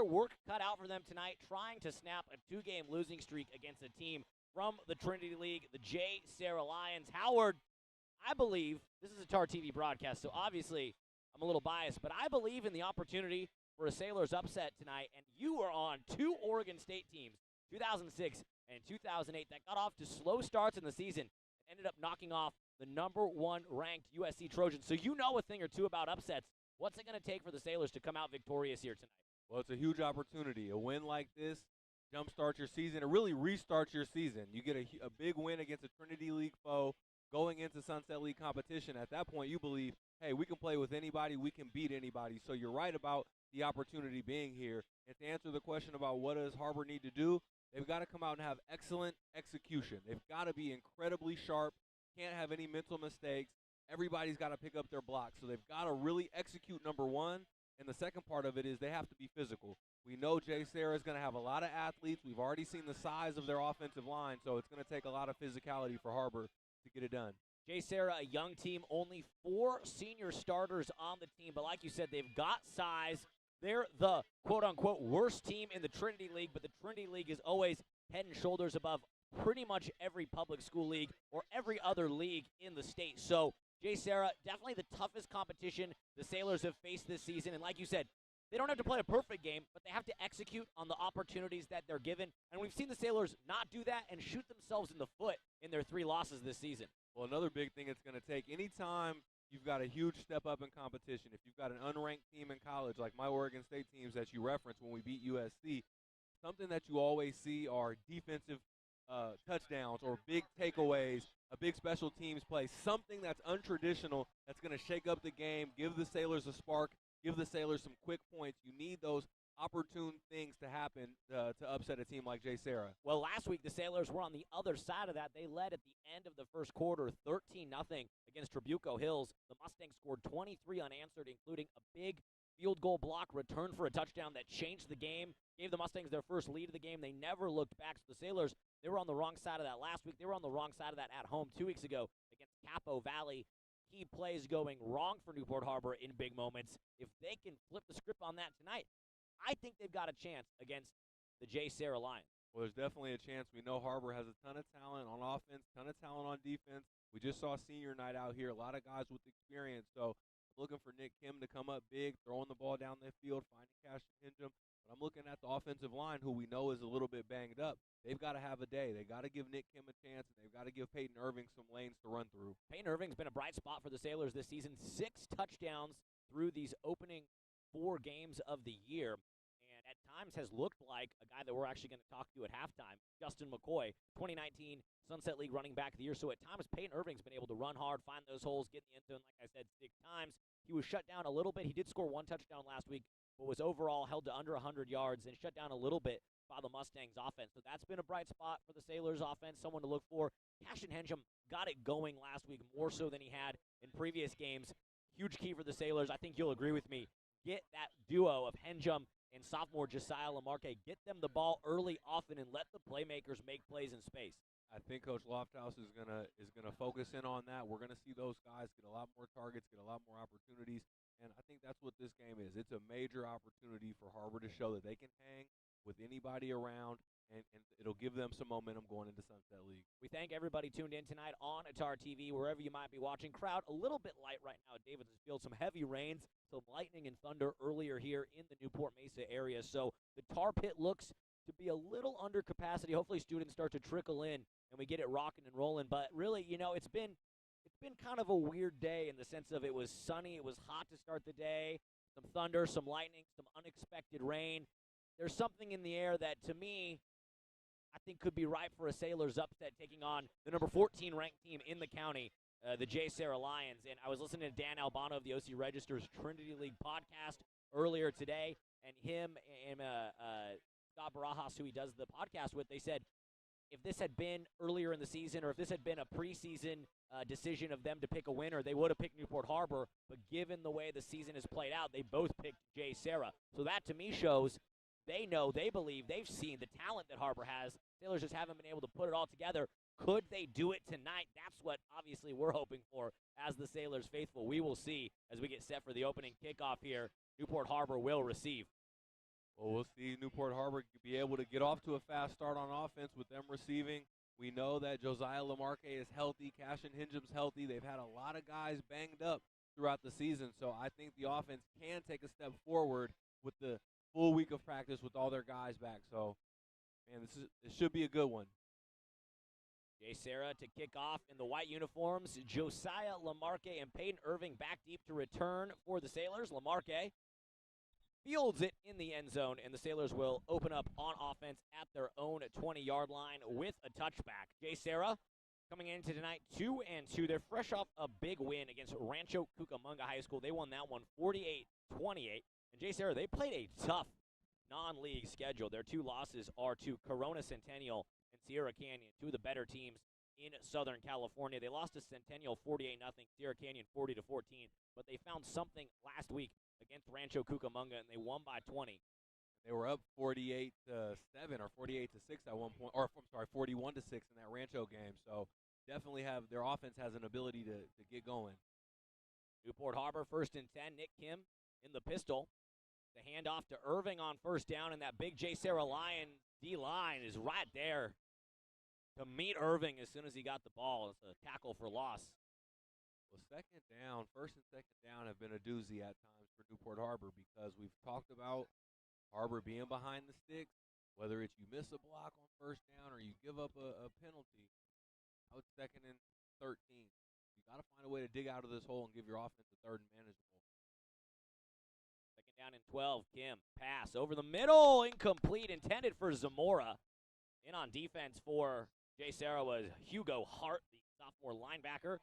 their work cut out for them tonight, trying to snap a 2-game losing streak against a team from the Trinity League, the JSerra Lions. Howard, I believe, this is a TarTV broadcast, so obviously I'm a little biased, but I believe in the opportunity for a Sailors upset tonight, and you are on two Oregon State teams, 2006 and 2008, that got off to slow starts in the season and ended up knocking off the #1 ranked USC Trojans. So you know a thing or two about upsets. What's it going to take for the Sailors to come out victorious here tonight? Well, it's a huge opportunity. A win like this jumpstarts your season. It really restarts your season. You get a big win against a Trinity League foe going into Sunset League competition. At that point, you believe, hey, we can play with anybody. We can beat anybody. So you're right about the opportunity being here. And to answer the question about what does Harbor need to do, they've got to come out and have excellent execution. They've got to be incredibly sharp, can't have any mental mistakes. Everybody's got to pick up their blocks. So they've got to really execute number one. And the second part of it is they have to be physical. We know JSerra is going to have a lot of athletes. We've already seen the size of their offensive line, so it's going to take a lot of physicality for Harbor to get it done. JSerra, a young team, only 4 senior starters on the team, but like you said, they've got size. They're the quote-unquote worst team in the Trinity League, but the Trinity League is always head and shoulders above pretty much every public school league or every other league in the state. So JSerra, definitely the toughest competition the Sailors have faced this season, and like you said, they don't have to play a perfect game, but they have to execute on the opportunities that they're given. And we've seen the Sailors not do that and shoot themselves in the foot in their 3 losses this season. Well, another big thing it's going to take, anytime you've got a huge step up in competition, if you've got an unranked team in college, like my Oregon State teams that you referenced when we beat USC, something that you always see are defensive touchdowns or big takeaways, a big special teams play, something that's untraditional that's going to shake up the game, give the Sailors a spark, give the Sailors some quick points. You need those opportune things to happen to upset a team like JSerra. Well, last week the Sailors were on the other side of that. They led at the end of the first quarter 13-0 against Trabuco Hills. The Mustangs scored 23 unanswered, including a big field goal block return for a touchdown that changed the game, gave the Mustangs their first lead of the game. They never looked back. So the Sailors, they were on the wrong side of that last week. They were on the wrong side of that at home 2 weeks ago against Capo Valley. Key plays going wrong for Newport Harbor in big moments. If they can flip the script on that tonight, I think they've got a chance against the JSerra Lions. Well, there's definitely a chance. We know Harbor has a ton of talent on offense, ton of talent on defense. We just saw senior night out here, a lot of guys with experience. So I'm looking for Nick Kim to come up big, throwing the ball down the field, finding Cash Hingham. But I'm looking at the offensive line, who we know is a little bit banged up. They've got to have a day. They've got to give Nick Kim a chance, and they've got to give Peyton Irving some lanes to run through. Peyton Irving's been a bright spot for the Sailors this season. 6 touchdowns through these opening 4 games of the year. And at times has looked like a guy that we're actually going to talk to at halftime, Justin McCoy, 2019 Sunset League running back of the year. So at times, Peyton Irving's been able to run hard, find those holes, get in the end zone, like I said, 6 times. He was shut down a little bit. He did score 1 touchdown last week, but was overall held to under 100 yards and shut down a little bit by the Mustangs offense. So that's been a bright spot for the Sailors offense, someone to look for. Cash Hingham got it going last week more so than he had in previous games. Huge key for the Sailors. I think you'll agree with me. Get that duo of Hingham and sophomore Josiah Lamarque. Get them the ball early, often, and let the playmakers make plays in space. I think Coach Lofthouse is gonna focus in on that. We're gonna see those guys get a lot more targets, get a lot more opportunities, and I think that's what this game is. It's a major opportunity for Harbor to show that they can hang with anybody around, and it'll give them some momentum going into Sunset League. We thank everybody tuned in tonight on TarTV, wherever you might be watching. Crowd a little bit light right now at Davidson's Field. Some heavy rains, some lightning and thunder earlier here in the Newport Mesa area. So the Tar Pit looks to be a little under capacity. Hopefully students start to trickle in and we get it rocking and rolling. But really, you know, it's been kind of a weird day in the sense of it was sunny, it was hot to start the day, some thunder, some lightning, some unexpected rain. There's something in the air that, to me, I think could be ripe for a Sailors upset taking on the number 14 ranked team in the county, the JSerra Lions. And I was listening to Dan Albano of the OC Register's Trinity League podcast earlier today, and him and Scott Barajas, who he does the podcast with, they said if this had been earlier in the season or if this had been a preseason decision of them to pick a winner, they would have picked Newport Harbor. But given the way the season has played out, they both picked JSerra. So that, to me, shows they know, they believe, they've seen the talent that Harbor has. Sailors just haven't been able to put it all together. Could they do it tonight? That's what, obviously, we're hoping for as the Sailors faithful. We will see as we get set for the opening kickoff here. Newport Harbor will receive. Well, we'll see Newport Harbor be able to get off to a fast start on offense with them receiving. We know that Josiah Lamarque is healthy. Cashin Hingem's healthy. They've had a lot of guys banged up throughout the season, so I think the offense can take a step forward with the full week of practice with all their guys back. So, man, this should be a good one. JSerra to kick off in the white uniforms. Josiah Lamarque and Peyton Irving back deep to return for the Sailors. Lamarque fields it in the end zone, and the Sailors will open up on offense at their own 20-yard line with a touchback. JSerra coming into tonight 2-2. They're fresh off a big win against Rancho Cucamonga High School. They won that one 48-28. And JSerra, they played a tough non-league schedule. Their two losses are to Corona Centennial and Sierra Canyon, two of the better teams in Southern California. They lost to Centennial 48-0, Sierra Canyon 40-14, but they found something last week against Rancho Cucamonga, and they won by 20. They were up 48-7 or 48-6 at one point, or I'm sorry, 41-6 in that Rancho game. So definitely have their offense has an ability to get going. Newport Harbor 1st and 10. Nick Kim in the pistol. The handoff to Irving on first down, and that big JSerra Lion D-line is right there to meet Irving as soon as he got the ball. It's a tackle for loss. Well, first and second down have been a doozy at times for Newport Harbor because we've talked about Harbor being behind the sticks, whether it's you miss a block on first down or you give up a penalty. Now it's 2nd and 13. You got to find a way to dig out of this hole and give your offense a third and manageable. 2nd down and 12. Kim, pass over the middle, incomplete, intended for Zamora. In on defense for JSerra was Hugo Hart, the sophomore linebacker.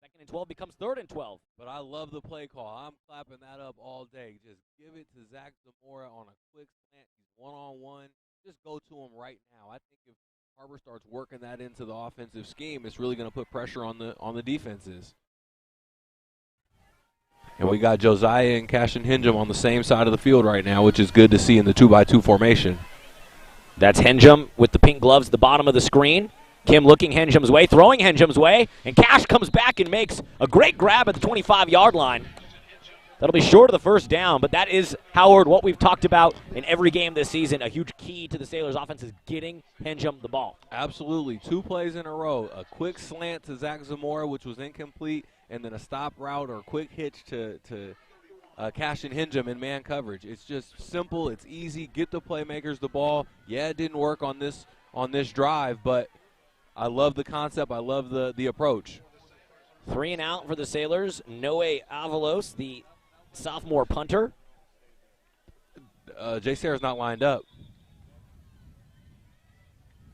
2nd and 12 becomes 3rd and 12. But I love the play call. I'm clapping that up all day. Just give it to Zach Zamora on a quick slant. He's one-on-one. Just go to him right now. I think if Harbor starts working that into the offensive scheme, it's really going to put pressure on the defenses. And we got Josiah and Cashin Hingem on the same side of the field right now, which is good to see in the 2x2 formation. That's Hingem with the pink gloves at the bottom of the screen. Kim looking Hengem's way, throwing Hengem's way, and Cash comes back and makes a great grab at the 25-yard line. That'll be short of the first down, but that is, Howard, what we've talked about in every game this season. A huge key to the Sailors' offense is getting Hingem the ball. Absolutely. 2 plays in a row. A quick slant to Zach Zamora, which was incomplete, and then a stop route or a quick hitch to Cashin Hingem in man coverage. It's just simple. It's easy. Get the playmakers the ball. Yeah, it didn't work on this drive, but I love the concept. I love the approach. 3 and out for the Sailors. Noe Avalos, the sophomore punter. JSerra's not lined up.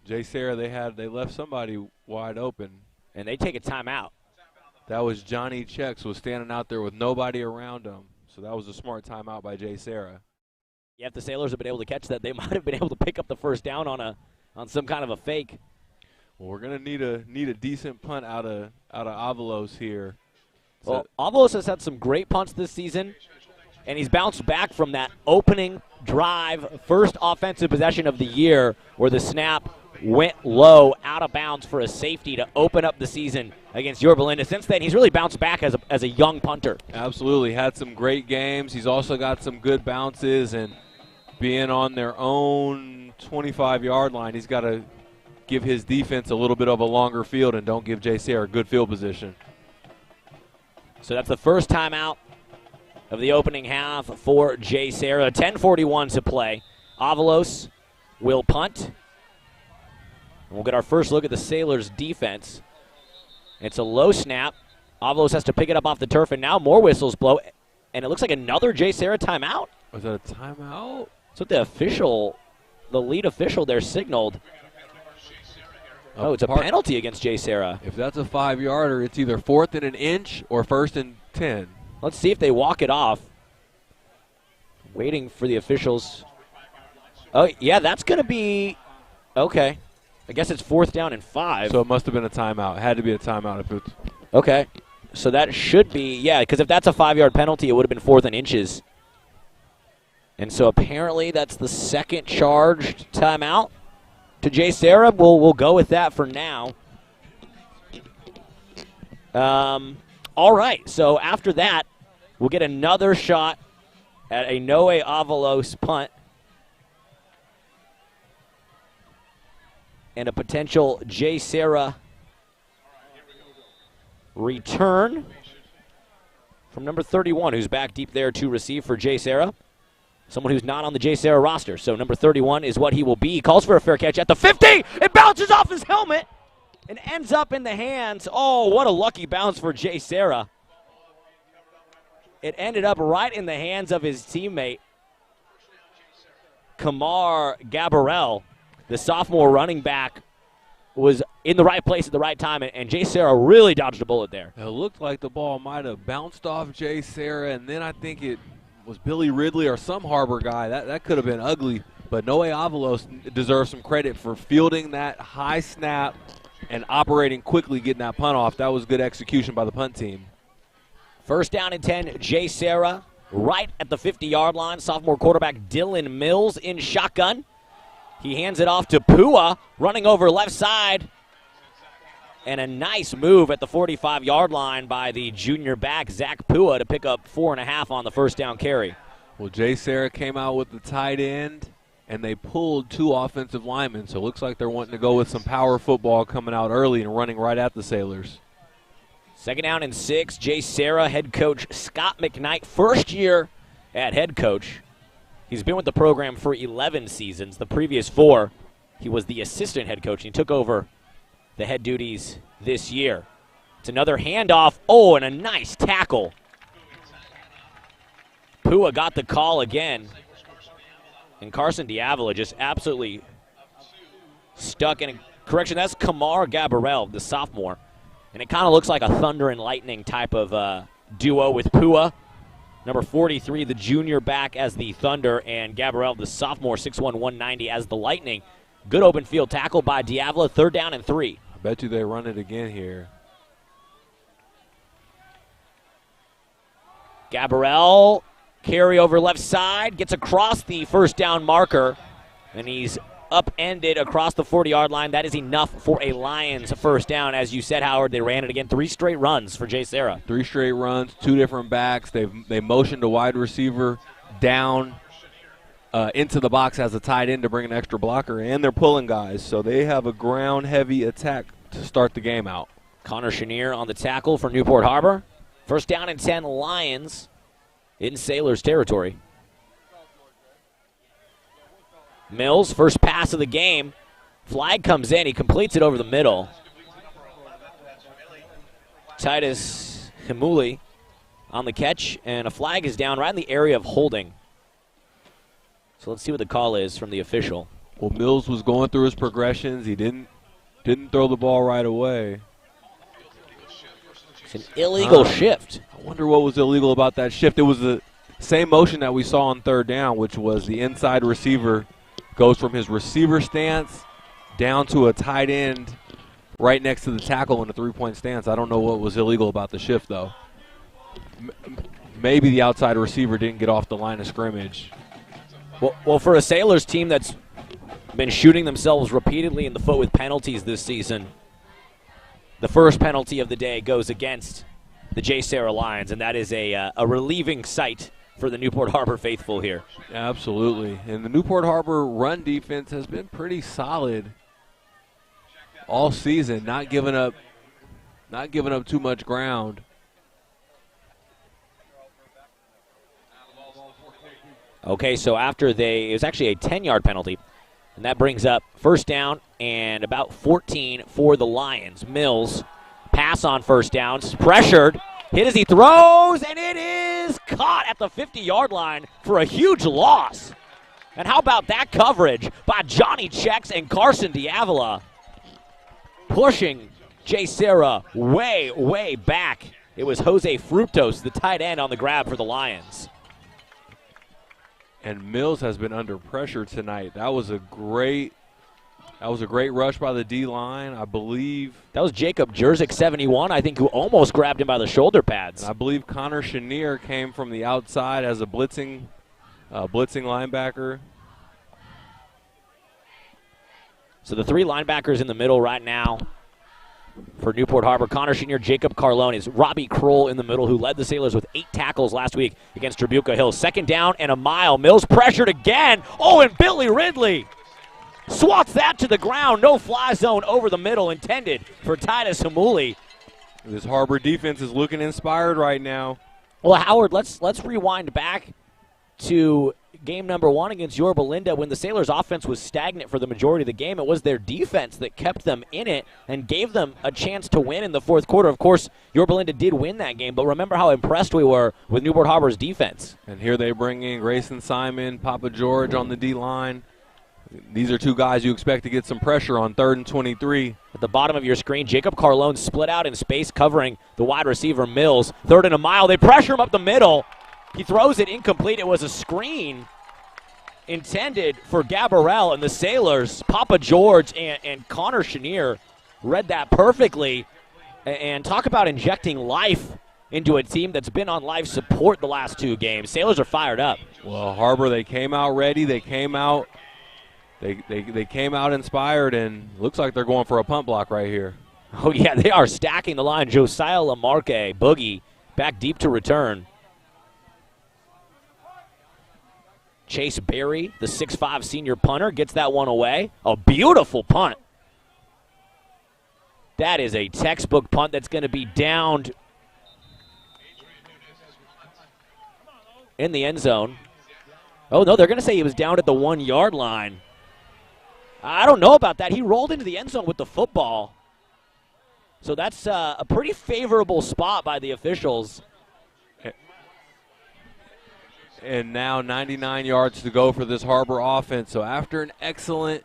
JSerra, they left somebody wide open. And they take a timeout. That was Johnny Chex was standing out there with nobody around him. So that was a smart timeout by JSerra. Yeah, if the Sailors had been able to catch that, they might have been able to pick up the first down on some kind of a fake. Well, we're gonna need a decent punt out of Avalos here. Well, Avalos has had some great punts this season, and he's bounced back from that opening drive, first offensive possession of the year, where the snap went low, out of bounds for a safety to open up the season against Yorba Linda. Since then, he's really bounced back as a young punter. Absolutely. Had some great games. He's also got some good bounces, and being on their own 25-yard line, he's got to give his defense a little bit of a longer field and don't give JSerra good field position. So that's the first timeout of the opening half for JSerra. 10:41 to play. Avalos will punt. We'll get our first look at the Sailors' defense. It's a low snap. Avalos has to pick it up off the turf, and now more whistles blow. And it looks like another JSerra timeout. Was that a timeout? That's what the lead official there signaled. Oh, it's a penalty against JSerra. If that's a 5-yarder, it's either 4th and an inch or 1st and 10. Let's see if they walk it off. Waiting for the officials. Oh, yeah, that's going to be okay. I guess it's 4th down and 5. So it must have been a timeout. It had to be a timeout. If it's okay. So that should be, yeah, because if that's a 5-yard penalty, it would have been 4th and inches. And so apparently that's the second charged timeout to JSerra. We'll go with that for now. All right, so after that, we'll get another shot at a Noe Avalos punt. and a potential JSerra return from number 31, who's back deep there to receive for JSerra. Someone who's not on the JSerra roster. So number 31 is what he will be. He calls for a fair catch at the 50. It bounces off his helmet and ends up in the hands. Oh, what a lucky bounce for JSerra. It ended up right in the hands of his teammate, Kamar Gabarel. The sophomore running back was in the right place at the right time, and JSerra really dodged a bullet there. It looked like the ball might have bounced off JSerra, and then I think it was Billy Ridley or some Harbor guy. That could have been ugly, but Noe Avalos deserves some credit for fielding that high snap and operating quickly, getting that punt off. That was good execution by the punt team. First down and 10, JSerra right at the 50-yard line. Sophomore quarterback Dylan Mills in shotgun. He hands it off to Pua, running over left side. And a nice move at the 45-yard line by the junior back, Zach Pua, to pick up 4.5 on the first down carry. Well, JSerra came out with the tight end, and they pulled 2 offensive linemen. So it looks like they're wanting to go with some power football coming out early and running right at the Sailors. Second down and 6, JSerra head coach Scott McKnight, first year at head coach. He's been with the program for 11 seasons. The previous 4, he was the assistant head coach, and he took over the head duties this year. It's another handoff. Oh, and a nice tackle. Pua got the call again. And Carson Diavola just absolutely stuck in. Correction, that's Kamar Gabarel, the sophomore. And it kind of looks like a thunder and lightning type of duo with Pua. Number 43, the junior back as the Thunder, and Gabarel, the sophomore, 6'1", 190 as the Lightning. Good open field tackle by Diavola, third down and 3. I bet you they run it again here. Gabarel, carry over left side, gets across the first down marker, and he's upended across the 40-yard line. That is enough for a Lions first down. As you said, Howard, they ran it again. 3 straight runs for JSerra. 3 straight runs, 2 different backs. They motioned a wide receiver down into the box as a tight end to bring an extra blocker, and they're pulling guys. So they have a ground-heavy attack to start the game out. Connor Chenier on the tackle for Newport Harbor. First down and 10, Lions in Sailors territory. Mills, first pass of the game. Flag comes in. He completes it over the middle. Titus Himuli on the catch, and a flag is down right in the area of holding. So let's see what the call is from the official. Well, Mills was going through his progressions. He didn't throw the ball right away. It's an illegal shift. I wonder what was illegal about that shift. It was the same motion that we saw on third down, which was the inside receiver goes from his receiver stance down to a tight end right next to the tackle in a 3-point stance. I don't know what was illegal about the shift, though. Maybe the outside receiver didn't get off the line of scrimmage. Well, for a Sailors team that's been shooting themselves repeatedly in the foot with penalties this season, the first penalty of the day goes against the JSerra Lions, and that is a relieving sight for the Newport Harbor faithful here. Absolutely. And the Newport Harbor run defense has been pretty solid all season, not giving up too much ground. Okay, so after it was actually a 10-yard penalty, and that brings up first down and about 14 for the Lions. Mills, pass on first downs, pressured, hit as he throws, and it is caught at the 50-yard line for a huge loss. And how about that coverage by Johnny Checks and Carson Diavola, pushing JSerra way, way back. It was Jose Fructos, the tight end, on the grab for the Lions. And Mills has been under pressure tonight. That was a great rush by the D-line, I believe. That was Jacob Jerzik, 71, I think, who almost grabbed him by the shoulder pads. And I believe Connor Chenier came from the outside as a blitzing linebacker. So the 3 linebackers in the middle right now for Newport Harbor: Connor Chenier, Jacob Carlone, is Robbie Kroll in the middle, who led the Sailors with 8 tackles last week against Tribuca Hills. Second down and a mile. Mills pressured again. Oh, and Billy Ridley swats that to the ground. No fly zone over the middle intended for Titus Hamuli. This Harbor defense is looking inspired right now. Well, Howard, let's rewind back to game number 1 against Yorba Linda. When the Sailors' offense was stagnant for the majority of the game, it was their defense that kept them in it and gave them a chance to win in the fourth quarter. Of course, Yorba Linda did win that game, but remember how impressed we were with Newport Harbor's defense. And here they bring in Grayson Simon, Papa George on the D-line. These are two guys you expect to get some pressure on 3rd and 23. At the bottom of your screen, Jacob Carlone split out in space covering the wide receiver Mills. 3rd and a mile. They pressure him up the middle. He throws it incomplete. It was a screen intended for Gabarel, and the Sailors, Papa George and Connor Chenier, read that perfectly. And talk about injecting life into a team that's been on life support the last 2 games. Sailors are fired up. Well, Harbor, they came out ready. They came out They came out inspired, and looks like they're going for a punt block right here. Oh, yeah, they are stacking the line. Josiah Lamarque, Boogie, back deep to return. Chase Berry, the 6'5 senior punter, gets that one away. A beautiful punt. That is a textbook punt that's going to be downed in the end zone. Oh, no, they're going to say he was down at the 1-yard line. I don't know about that. He rolled into the end zone with the football. So that's a pretty favorable spot by the officials. And now 99 yards to go for this Harbor offense. So after an excellent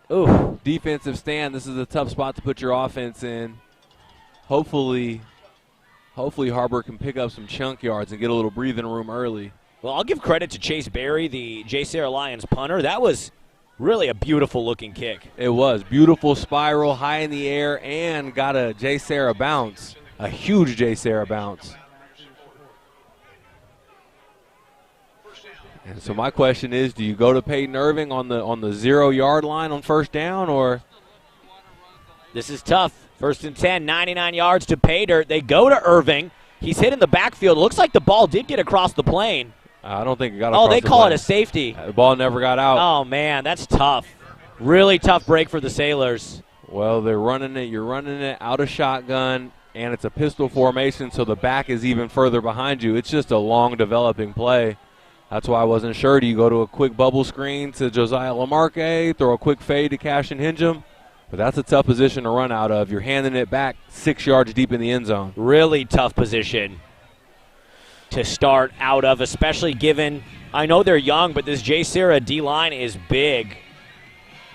defensive stand, this is a tough spot to put your offense in. Hopefully Harbor can pick up some chunk yards and get a little breathing room early. Well, I'll give credit to Chase Berry, the JSerra Lions punter. That was really a beautiful-looking kick. It was. Beautiful spiral, high in the air, and got a JSerra bounce, a huge JSerra bounce. And so my question is, do you go to Peyton Irving on the 0-yard line on first down, or? This is tough. 1st and 10, 99 yards to pay dirt. They go to Irving. He's hit in the backfield. It looks like the ball did get across the plane. I don't think it got across the plane. Oh, they call it a safety. The ball never got out. Oh, man, that's tough. Really tough break for the Sailors. Well, they're running it. You're running it out of shotgun, and it's a pistol formation, so the back is even further behind you. It's just a long developing play. That's why I wasn't sure. Do you go to a quick bubble screen to Josiah Lamarque, throw a quick fade to Cashin Hingham? But that's a tough position to run out of. You're handing it back 6 yards deep in the end zone. Really tough position to start out of, especially given, I know they're young, but this JSerra D-line is big.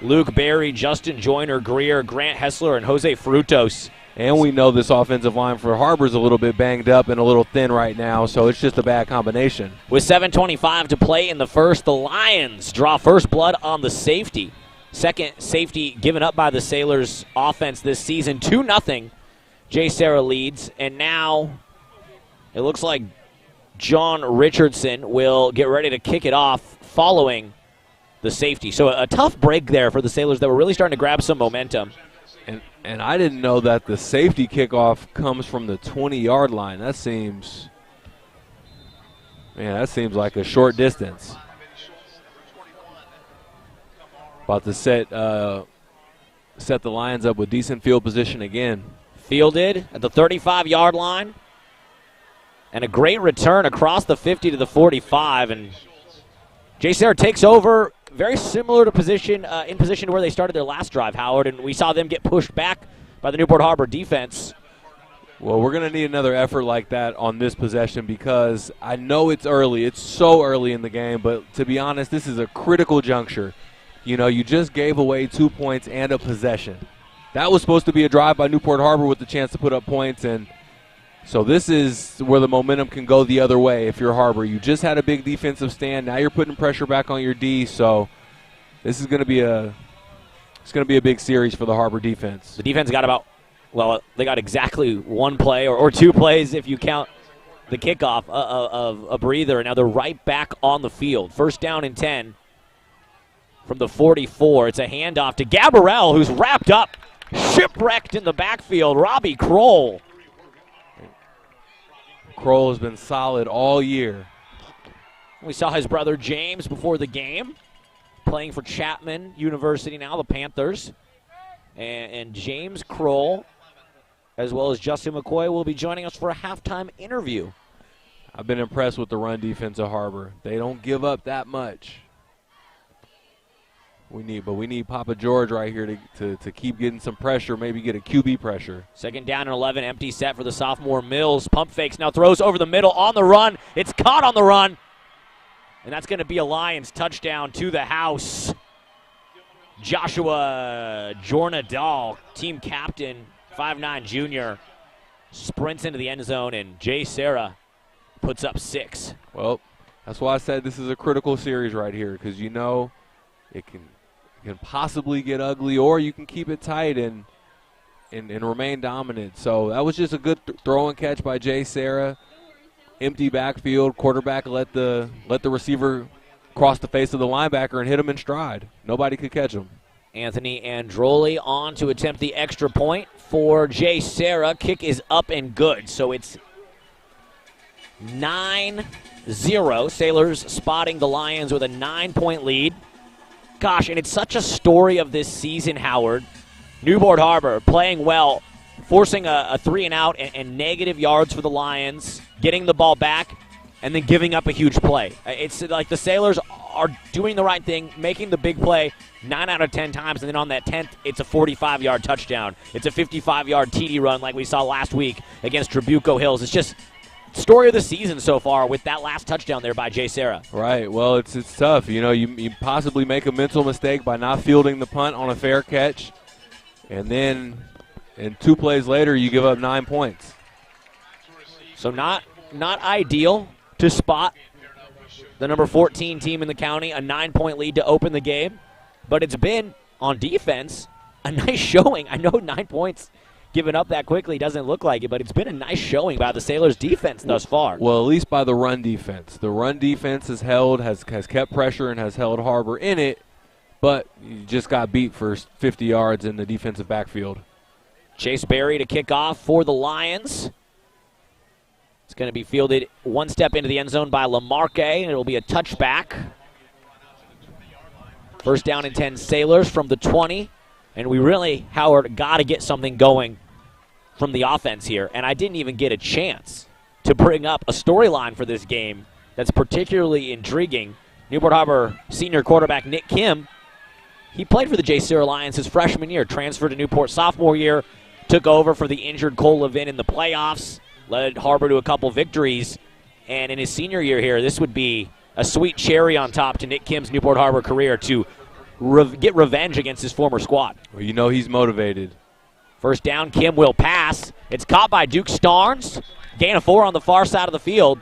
Luke Berry, Justin Joyner, Greer, Grant Hessler, and Jose Frutos. And we know this offensive line for Harbor's a little bit banged up and a little thin right now, so it's just a bad combination. With 7:25 to play in the first, the Lions draw first blood on the safety. Second safety given up by the Sailors offense this season. 2-0. JSerra leads, and now it looks like John Richardson will get ready to kick it off following the safety. So a tough break there for the Sailors that were really starting to grab some momentum. And I didn't know that the safety kickoff comes from the 20-yard line. That seems like a short distance. About to set the Lions up with decent field position again. Fielded at the 35-yard line. And a great return across the 50 to the 45. And JSerra takes over, very similar to position, in position to where they started their last drive, Howard. And we saw them get pushed back by the Newport Harbor defense. Well, we're going to need another effort like that on this possession because I know it's early. It's so early in the game. But to be honest, this is a critical juncture. You know, you just gave away 2 points and a possession. That was supposed to be a drive by Newport Harbor with the chance to put up points, and so this is where the momentum can go the other way if you're Harbor. You just had a big defensive stand. Now you're putting pressure back on your D, so this is going to be a big series for the Harbor defense. The defense got they got exactly one play or 2 plays if you count the kickoff of a breather, and now they're right back on the field. 1st down and 10 from the 44. It's a handoff to Gabarel, who's wrapped up, shipwrecked in the backfield. Robbie Kroll. Kroll has been solid all year. We saw his brother James before the game playing for Chapman University now, the Panthers. And James Kroll, as well as Justin McCoy, will be joining us for a halftime interview. I've been impressed with the run defense of Harbor. They don't give up that much. We need Papa George right here to keep getting some pressure, maybe get a QB pressure. Second down and 11, empty set for the sophomore Mills. Pump fakes, now throws over the middle on the run. It's caught on the run. And that's going to be a Lions touchdown to the house. Joshua Jornadal, team captain, 5'9" junior, sprints into the end zone, and JSerra puts up 6. Well, that's why I said this is a critical series right here, because you know it can possibly get ugly, or you can keep it tight and remain dominant. So that was just a good throw and catch by JSerra. Empty backfield, quarterback let the receiver cross the face of the linebacker and hit him in stride. Nobody could catch him. Anthony Androli on to attempt the extra point for JSerra. Kick is up and good, so it's 9-0. Sailors spotting the Lions with a 9-point lead. Gosh, and it's such a story of this season, Howard. Newport Harbor playing well, forcing a 3-and-out and negative yards for the Lions, getting the ball back, and then giving up a huge play. It's like the Sailors are doing the right thing, making the big play 9 out of 10 times, and then on that 10th, it's a 45-yard touchdown. It's a 55-yard TD run like we saw last week against Trabuco Hills. It's just story of the season so far with that last touchdown there by JSerra. Right. Well, it's tough. You know, you possibly make a mental mistake by not fielding the punt on a fair catch, and then in 2 plays later you give up 9 points. So not ideal to spot the number 14 team in the county, a 9-point lead to open the game, but it's been on defense a nice showing. I know 9 points given up that quickly doesn't look like it, but it's been a nice showing by the Sailors' defense thus far. Well, at least by the run defense. The run defense has kept pressure and has held Harbor in it, but you just got beat for 50 yards in the defensive backfield. Chase Berry to kick off for the Lions. It's going to be fielded one step into the end zone by Lamarque, and it'll be a touchback. First down and 10 Sailors from the 20. And we really, Howard, got to get something going from the offense here. And I didn't even get a chance to bring up a storyline for this game that's particularly intriguing. Newport Harbor senior quarterback Nick Kim, he played for the JSerra Lions his freshman year, transferred to Newport sophomore year, took over for the injured Cole Levin in the playoffs, led Harbor to a couple victories. And in his senior year here, this would be a sweet cherry on top to Nick Kim's Newport Harbor career to get revenge against his former squad. Well, you know he's motivated. First down, Kim will pass. It's caught by Duke Starnes. Gain of 4 on the far side of the field.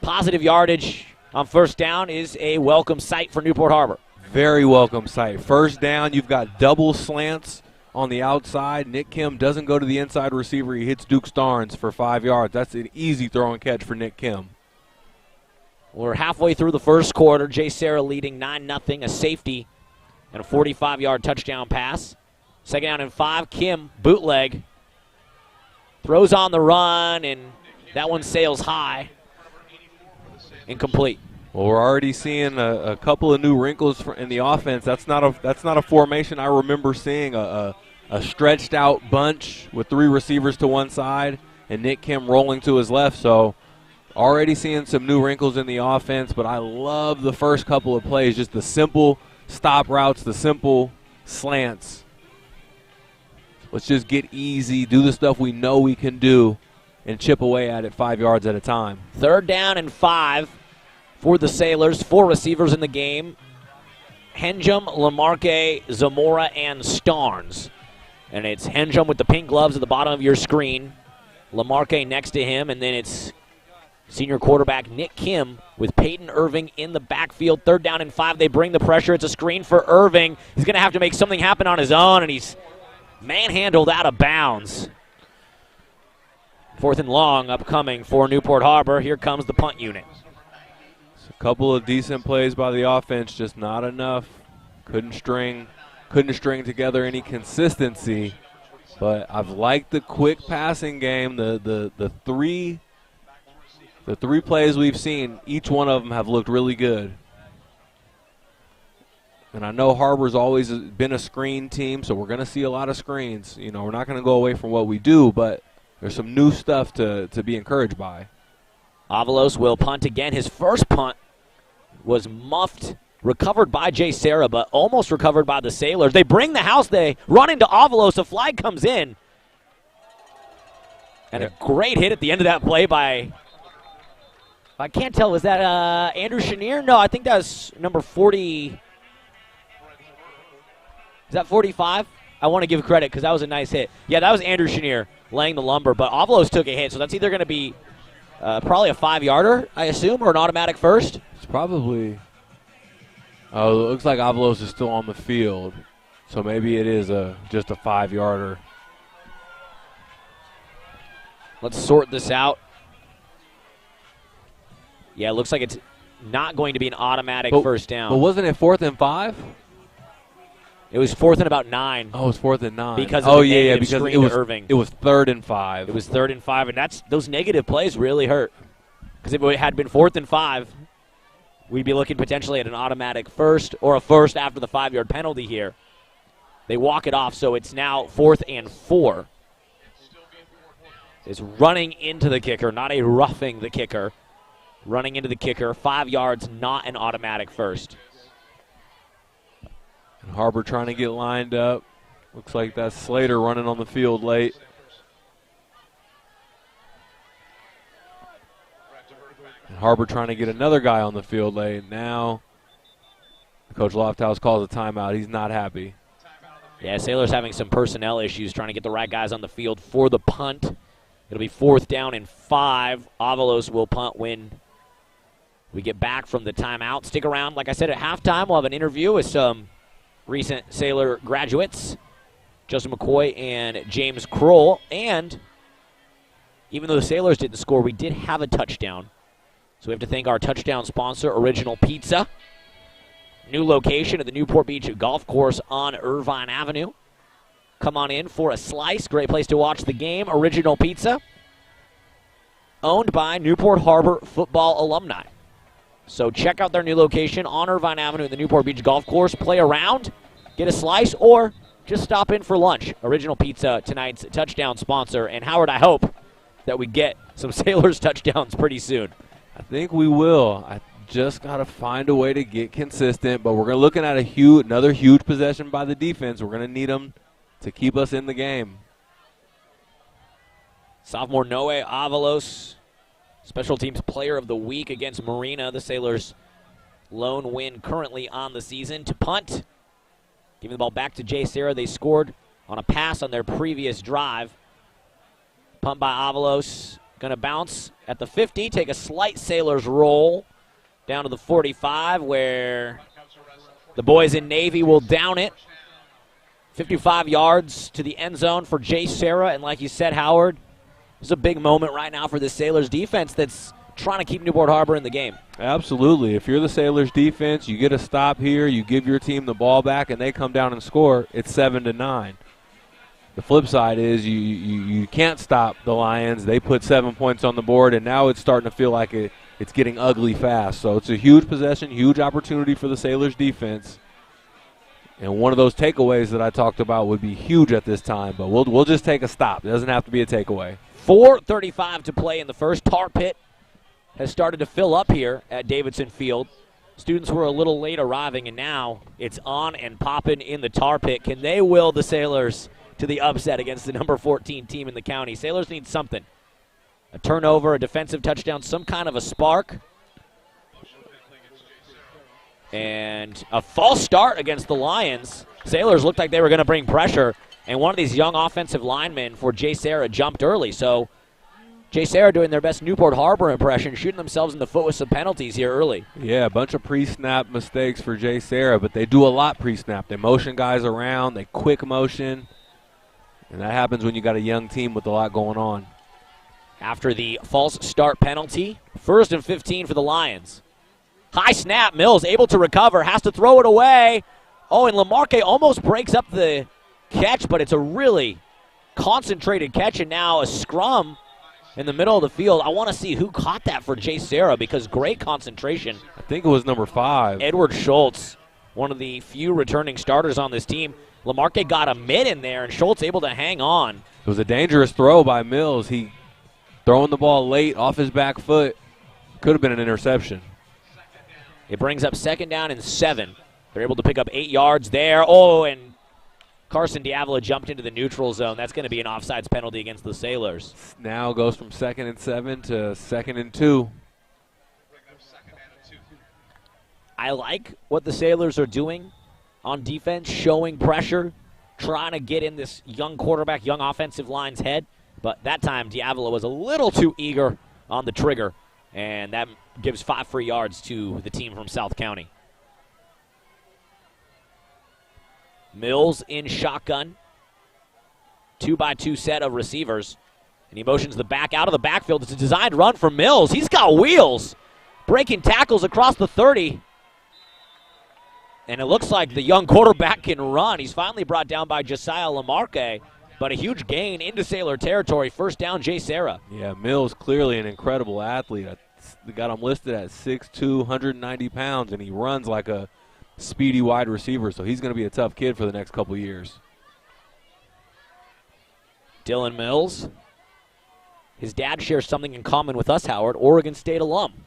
Positive yardage on first down is a welcome sight for Newport Harbor. Very welcome sight. First down, you've got double slants on the outside. Nick Kim doesn't go to the inside receiver. He hits Duke Starnes for 5 yards. That's an easy throw and catch for Nick Kim. We're halfway through the first quarter. JSerra leading 9-0, a safety, and a 45-yard touchdown pass. Second down and 5, Kim, bootleg. Throws on the run, and that one sails high. Incomplete. Well, we're already seeing a couple of new wrinkles in the offense. That's not a formation I remember seeing, a stretched out bunch with 3 receivers to one side and Nick Kim rolling to his left. So already seeing some new wrinkles in the offense, but I love the first couple of plays, just the simple stop routes, the simple slants. Let's just get easy, do the stuff we know we can do, and chip away at it 5 yards at a time. Third down and 5 for the Sailors. 4 receivers in the game. Henjum, Lamarque, Zamora, and Starnes. And it's Henjum with the pink gloves at the bottom of your screen. Lamarque next to him, and then it's senior quarterback Nick Kim with Peyton Irving in the backfield. Third down and 5. They bring the pressure. It's a screen for Irving. He's going to have to make something happen on his own, and he's manhandled out of bounds. Fourth and long upcoming for Newport Harbor. Here comes the punt unit. A couple of decent plays by the offense, just not enough. Couldn't string together any consistency. But I've liked the quick passing game. The three plays we've seen, each one of them have looked really good. And I know Harbor's always been a screen team, so we're going to see a lot of screens. You know, we're not going to go away from what we do, but there's some new stuff to be encouraged by. Avalos will punt again. His first punt was muffed, recovered by JSerra, but almost recovered by the Sailors. They bring the house. They run into Avalos. A flag comes in. And a great hit at the end of that play by, I can't tell, was that Andrew Chenier? No, I think that was number 40. Is that 45? I want to give credit because that was a nice hit. Yeah, that was Andrew Chenier laying the lumber, but Avalos took a hit, so that's either going to be probably a 5-yarder, I assume, or an automatic first. It's probably. Oh, it looks like Avalos is still on the field, so maybe it is just a 5-yarder. Let's sort this out. Yeah, it looks like it's not going to be an automatic first down. But wasn't it 4th and 5? It was 4th and about 9. Oh, it was 4th and 9. Because of because it was Irving. It was 3rd and 5. It was 3rd and 5, and those negative plays really hurt. Because if it had been 4th and 5, we'd be looking potentially at an automatic first or a first after the 5-yard penalty here. They walk it off, so it's now 4th and 4. It's running into the kicker, not a roughing the kicker. Running into the kicker, 5 yards, not an automatic first. And Harbor trying to get lined up. Looks like that's Slater running on the field late. And Harbor trying to get another guy on the field late. Now Coach Lofthouse calls a timeout. He's not happy. Yeah, Sailors having some personnel issues trying to get the right guys on the field for the punt. It'll be 4th down and 5. Avalos will punt when we get back from the timeout. Stick around. Like I said, at halftime, we'll have an interview with some recent Sailor graduates, Justin McCoy and James Kroll. And even though the Sailors didn't score, we did have a touchdown. So we have to thank our touchdown sponsor, Original Pizza. New location at the Newport Beach Golf Course on Irvine Avenue. Come on in for a slice. Great place to watch the game. Original Pizza. Owned by Newport Harbor football alumni. So check out their new location on Irvine Avenue at the Newport Beach Golf Course. Play around, get a slice, or just stop in for lunch. Original Pizza, tonight's touchdown sponsor. And Howard, I hope that we get some Sailors touchdowns pretty soon. I think we will. I just got to find a way to get consistent. But we're looking at another huge possession by the defense. We're going to need them to keep us in the game. Sophomore Noe Avalos, Special Teams Player of the Week against Marina. The Sailors' lone win currently on the season. To punt, giving the ball back to JSerra. They scored on a pass on their previous drive. Punt by Avalos. Going to bounce at the 50, take a slight Sailors roll down to the 45 where the boys in Navy will down it. 55 yards to the end zone for JSerra, and like you said, Howard, it's a big moment right now for the Sailors defense that's trying to keep Newport Harbor in the game. Absolutely. If you're the Sailors defense, you get a stop here, you give your team the ball back, and they come down and score, it's 7-9. The flip side is you can't stop the Lions. They put 7 points on the board, and now it's starting to feel like it's getting ugly fast. So it's a huge possession, huge opportunity for the Sailors defense. And one of those takeaways that I talked about would be huge at this time, but we'll just take a stop. It doesn't have to be a takeaway. 4:35 to play in the first. Tar Pit has started to fill up here at Davidson Field. Students were a little late arriving, and now it's on and popping in the Tar Pit. Can they will the Sailors to the upset against the number 14 team in the county? Sailors need something. A turnover, a defensive touchdown, some kind of a spark. And a false start against the Lions. Sailors looked like they were going to bring pressure, and one of these young offensive linemen for JSerra jumped early. So JSerra doing their best Newport Harbor impression, shooting themselves in the foot with some penalties here early. Yeah, a bunch of pre-snap mistakes for JSerra, but they do a lot pre-snap. They motion guys around, they quick motion, and that happens when you got a young team with a lot going on. After the false start penalty, 1st and 15 for the Lions. High snap, Mills able to recover, has to throw it away. Oh, and Lamarque almost breaks up the catch, but it's a really concentrated catch, and now a scrum in the middle of the field. I want to see who caught that for JSerra because great concentration. I think it was number 5. Edward Schultz one of the few returning starters on this team. Lamarque got a mid in there, and Schultz able to hang on. It was a dangerous throw by Mills. He throwing the ball late off his back foot. Could have been an interception. It brings up 2nd down and 7. They're able to pick up 8 yards there. Oh, and Carson Diavola jumped into the neutral zone. That's going to be an offsides penalty against the Sailors. Now goes from 2nd and 7 to 2nd and 2. I like what the Sailors are doing on defense, showing pressure, trying to get in this young quarterback, young offensive line's head. But that time, Diavola was a little too eager on the trigger, and that gives 5 free yards to the team from South County. Mills in shotgun. 2-by-2 set of receivers. And he motions the back out of the backfield. It's a designed run for Mills. He's got wheels. Breaking tackles across the 30. And it looks like the young quarterback can run. He's finally brought down by Josiah Lamarque. But a huge gain into Sailor territory. First down, JSerra. Yeah, Mills clearly an incredible athlete. They got him listed at 6'2", 190 pounds, and he runs like a speedy wide receiver, so he's going to be a tough kid for the next couple years. Dylan Mills. His dad shares something in common with us, Howard, Oregon State alum.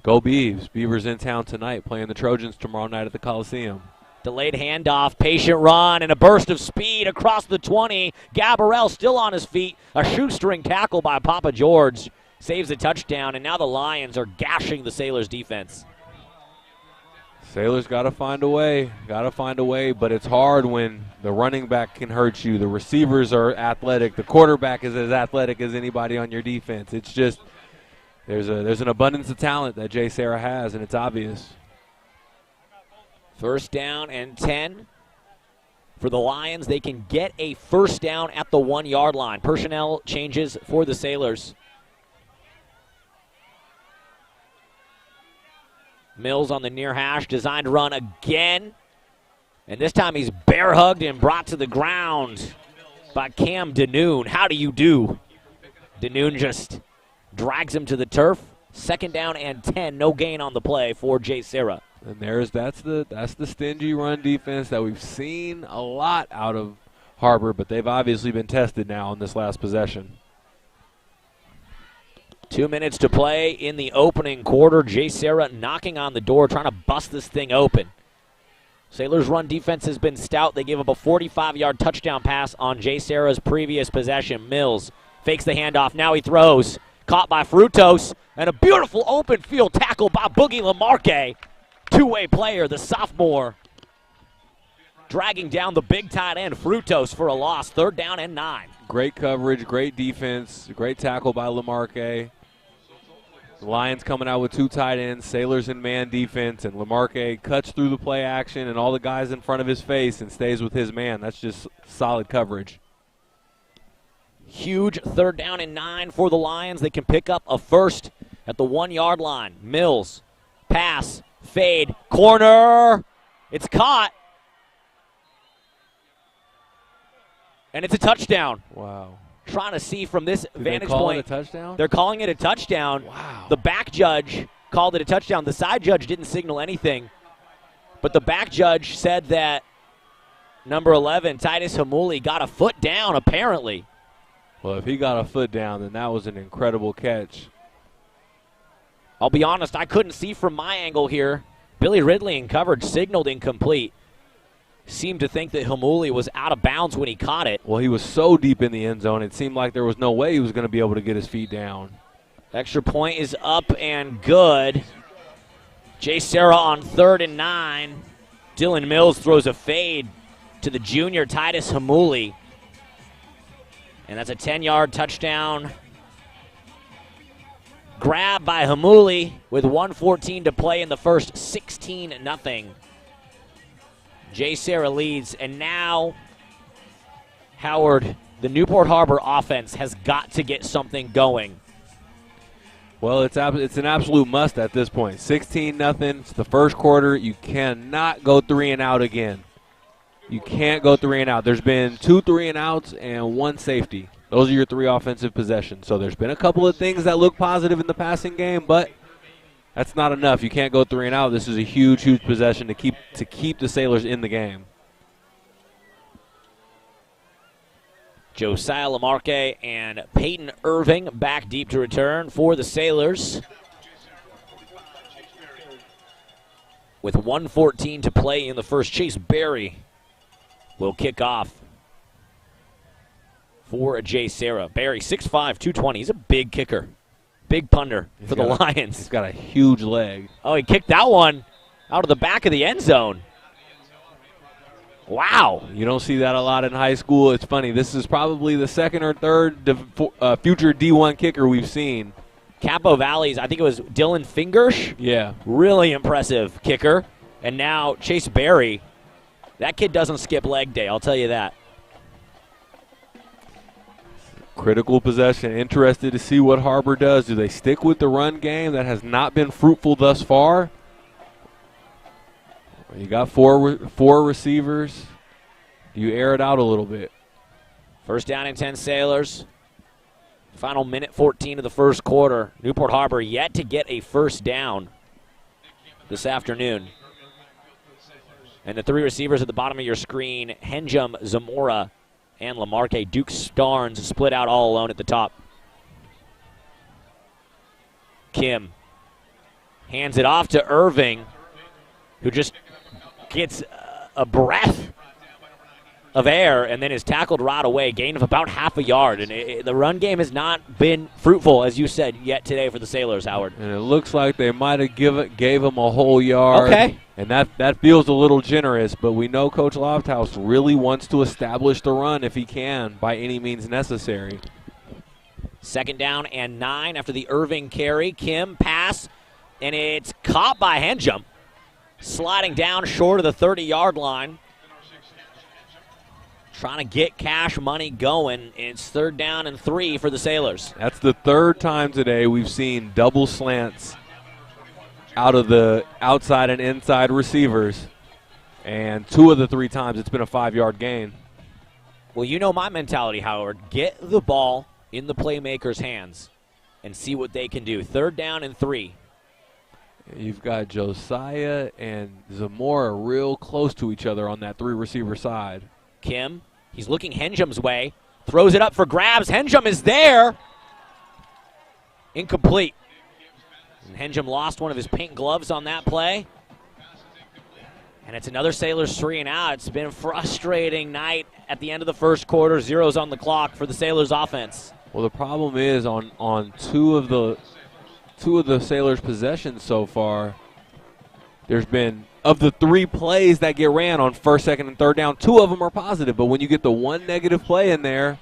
Go Beavs. Beavers in town tonight, playing the Trojans tomorrow night at the Coliseum. Delayed handoff, patient run, and a burst of speed across the 20. Gabarel still on his feet. A shoestring tackle by Papa George saves a touchdown, and now the Lions are gashing the Sailors' defense. Sailors got to find a way, but it's hard when the running back can hurt you. The receivers are athletic. The quarterback is as athletic as anybody on your defense. It's just there's an abundance of talent that JSerra has, and it's obvious. First down and 10 for the Lions. They can get a first down at the 1-yard line. Personnel changes for the Sailors. Mills on the near hash, designed to run again. And this time he's bear hugged and brought to the ground by Cam Danoon. How do you do? Danoon just drags him to the turf. Second down and 10, no gain on the play for JSerra. And that's the stingy run defense that we've seen a lot out of Harbor, but they've obviously been tested now in this last possession. 2 minutes to play in the opening quarter. JSerra knocking on the door, trying to bust this thing open. Sailors' run defense has been stout. They gave up a 45-yard touchdown pass on JSerra's previous possession. Mills fakes the handoff. Now he throws. Caught by Frutos. And a beautiful open field tackle by Boogie Lamarque. Two-way player, the sophomore. Dragging down the big tight end, Frutos, for a loss. 3rd down and 9. Great coverage, great defense, great tackle by Lamarque. The Lions coming out with 2 tight ends, Sailors in man defense, and Lamarque cuts through the play action and all the guys in front of his face and stays with his man. That's just solid coverage. Huge 3rd down and 9 for the Lions. They can pick up a first at the 1-yard line. Mills, pass, fade, corner. It's caught. And it's a touchdown. Wow. Trying to see from this vantage they call point. It a touchdown? They're calling it a touchdown. Wow. The back judge called it a touchdown. The side judge didn't signal anything. But the back judge said that number 11, Titus Hamuli, got a foot down, apparently. Well, if he got a foot down, then that was an incredible catch. I'll be honest, I couldn't see from my angle here. Billy Ridley in coverage signaled incomplete. Seemed to think that Hamuli was out of bounds when he caught it. Well, he was so deep in the end zone, it seemed like there was no way he was going to be able to get his feet down. Extra point is up and good. JSerra on 3rd and 9. Dylan Mills throws a fade to the junior Titus Hamuli. And that's a 10-yard touchdown. Grab by Hamuli with 1:14 to play in the first, 16-0. JSerra leads, and now, Howard, the Newport Harbor offense has got to get something going. Well, it's an absolute must at this point. 16-0. It's the first quarter. You cannot go 3 and out again. You can't go 3 and out. There's been 2 3-and-outs and 1 safety. Those are your 3 offensive possessions. So there's been a couple of things that look positive in the passing game, but That's not enough. You can't go 3 and out. This is a huge, huge possession to keep the Sailors in the game. Josiah Lamarque and Peyton Irving back deep to return for the Sailors. With 1:14 to play in the first, Chase Berry will kick off for JSerra. Berry, 6'5", 220. He's a big kicker. Big punter for the Lions. He's got a huge leg. Oh, he kicked that one out of the back of the end zone. Wow. You don't see that a lot in high school. It's funny. This is probably the second or third future D1 kicker we've seen. Capo Valley's, I think it was Dylan Fingersh. Yeah. Really impressive kicker. And now Chase Berry. That kid doesn't skip leg day, I'll tell you that. Critical possession. Interested to see what Harbor does. Do they stick with the run game that has not been fruitful thus far? You got four receivers. Do you air it out a little bit? First down and 10 Sailors. Final minute 14 of the first quarter. Newport Harbor yet to get a first down this afternoon. And the 3 receivers at the bottom of your screen, Henjum, Zamora, and Lamarque. Duke Starnes split out all alone at the top. Kim hands it off to Irving, who just gets a breath of air and then is tackled right away, gain of about half a yard. And the run game has not been fruitful, as you said, yet today for the Sailors, Howard. And it looks like they might have gave him a whole yard. Okay. And that feels a little generous, but we know Coach Lofthouse really wants to establish the run if he can by any means necessary. Second down and 9 after the Irving carry. Kim pass, and it's caught by Henjum. Sliding down short of the 30-yard line. Trying to get cash money going. It's third down and 3 for the Sailors. That's the third time today we've seen double slants out of the outside and inside receivers. And 2 of the 3 times it's been a 5-yard gain. Well, you know my mentality, Howard. Get the ball in the playmakers' hands and see what they can do. Third down and 3. You've got Josiah and Zamora real close to each other on that 3-receiver side. Kim, he's looking Henjum's way. Throws it up for grabs. Henjum is there. Incomplete. And Henjum lost one of his pink gloves on that play. And it's another Sailors 3 and out. It's been a frustrating night at the end of the first quarter. Zeros on the clock for the Sailors offense. Well, the problem is on two of the Sailors' possessions so far, there's been, of the 3 plays that get ran on first, second, and third down, 2 of them are positive. But when you get the 1 negative play in there,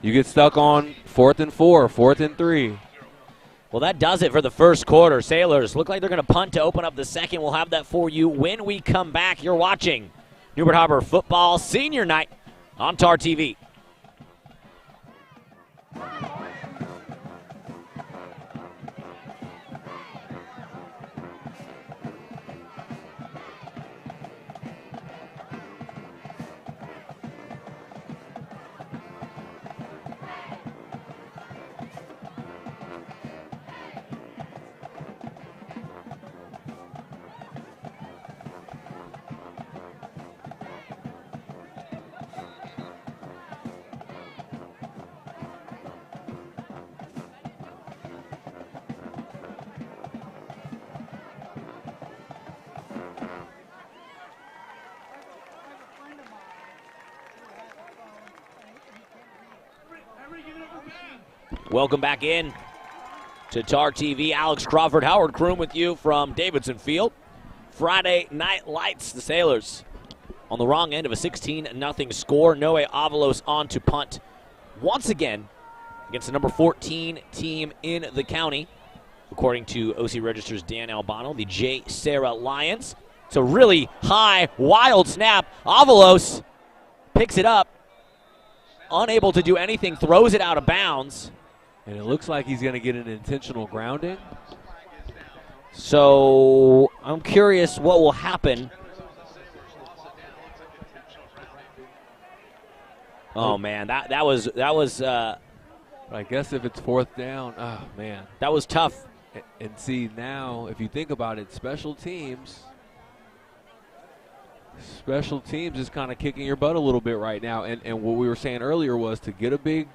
you get stuck on 4th and 4, 4th and 3. Well, that does it for the first quarter. Sailors look like they're going to punt to open up the second. We'll have that for you when we come back. You're watching Newport Harbor Football Senior Night on TarTV. Welcome back in to TarTV. Alex Crawford, Howard Kroom with you from Davidson Field. Friday Night Lights, the Sailors on the wrong end of a 16-0 score. Noe Avalos on to punt once again against the number 14 team in the county, according to OC Register's Dan Albano, the JSerra Lions. It's a really high, wild snap. Avalos picks it up, unable to do anything, throws it out of bounds. And it looks like he's going to get an intentional grounding. So I'm curious what will happen. Oh man, that was. I guess if it's 4th down, oh man, that was tough. And see, now, if you think about it, special teams is kind of kicking your butt a little bit right now. And what we were saying earlier was to get a big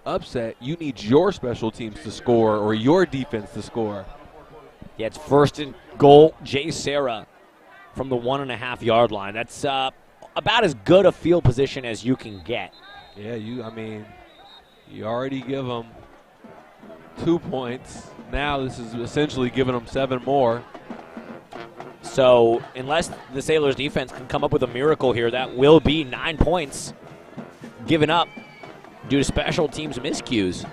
upset, you need your special teams to score or your defense to score. Yeah, it's 1st and goal, JSerra from the 1.5-yard line. That's about as good a field position as you can get. Yeah, you already give them 2 points. Now this is essentially giving them 7 more. So unless the Sailors defense can come up with a miracle here, that will be 9 points given up due to special teams miscues.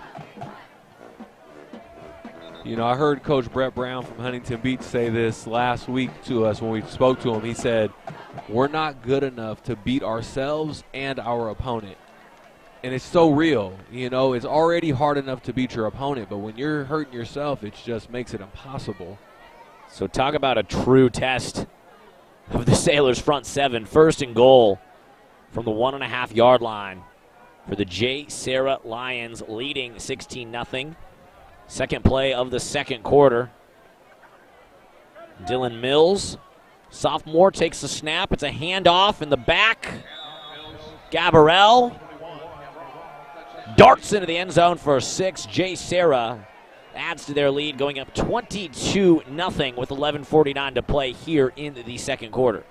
You know, I heard Coach Brett Brown from Huntington Beach say this last week to us when we spoke to him. He said, we're not good enough to beat ourselves and our opponent. And it's so real. You know, it's already hard enough to beat your opponent, but when you're hurting yourself, it just makes it impossible. So talk about a true test of the Sailors' front 7. 1st and goal from the 1.5-yard line for the JSerra Lions, leading 16-0. Second play of the second quarter. Dylan Mills, sophomore, takes the snap. It's a handoff in the back. Gabarel darts into the end zone for 6. JSerra adds to their lead, going up 22-0 with 11:49 to play here in the second quarter.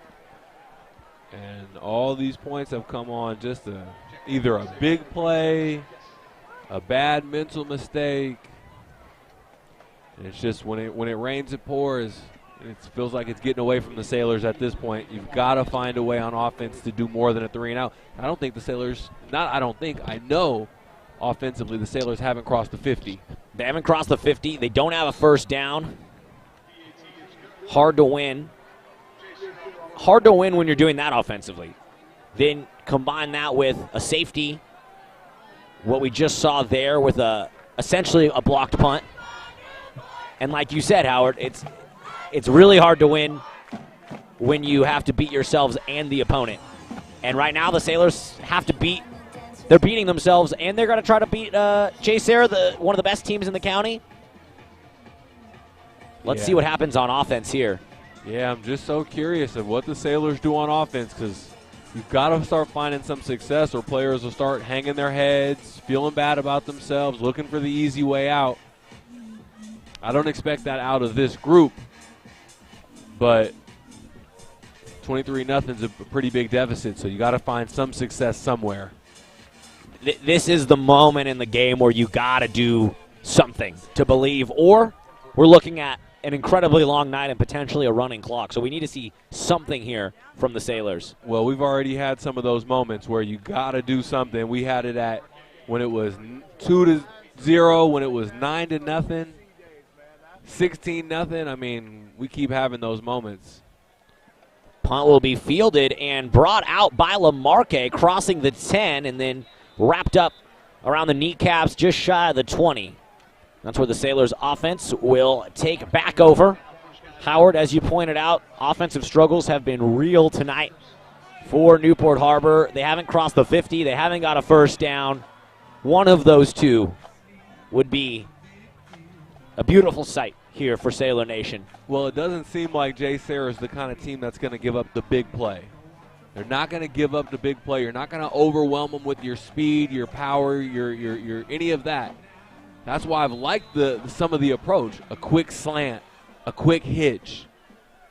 And all these points have come on just either a big play, a bad mental mistake. And it's just when it rains, it pours. It feels like it's getting away from the Sailors at this point. You've got to find a way on offense to do more than a 3-and-out. I don't think the Sailors, I know offensively the Sailors haven't crossed the 50. They haven't crossed the 50. They don't have a first down. Hard to win. Hard to win when you're doing that offensively. Then combine that with a safety. What we just saw there with essentially a blocked punt. And like you said, Howard, it's really hard to win when you have to beat yourselves and the opponent. And right now the Sailors have to they're beating themselves, and they're going to try to beat JSerra, one of the best teams in the county. Let's see what happens on offense here. Yeah, I'm just so curious of what the Sailors do on offense, because you've got to start finding some success or players will start hanging their heads, feeling bad about themselves, looking for the easy way out. I don't expect that out of this group, but 23-0 is a pretty big deficit, so you got to find some success somewhere. This is the moment in the game where you got to do something to believe, or we're looking at an incredibly long night and potentially a running clock. So we need to see something here from the Sailors. Well, we've already had some of those moments where you got to do something. We had it at when it was 2-0, when it was 9-0, 16-0. I mean, we keep having those moments. Punt will be fielded and brought out by Lamarque, crossing the 10 and then wrapped up around the kneecaps just shy of the 20. That's where the Sailors offense will take back over. Howard, as you pointed out, offensive struggles have been real tonight for Newport Harbor. They haven't crossed the 50. They haven't got a first down. One of those two would be a beautiful sight here for Sailor Nation. Well, it doesn't seem like JSerra is the kind of team that's going to give up the big play. They're not going to give up the big play. You're not going to overwhelm them with your speed, your power, your any of that. That's why I've liked some of the approach. A quick slant, a quick hitch.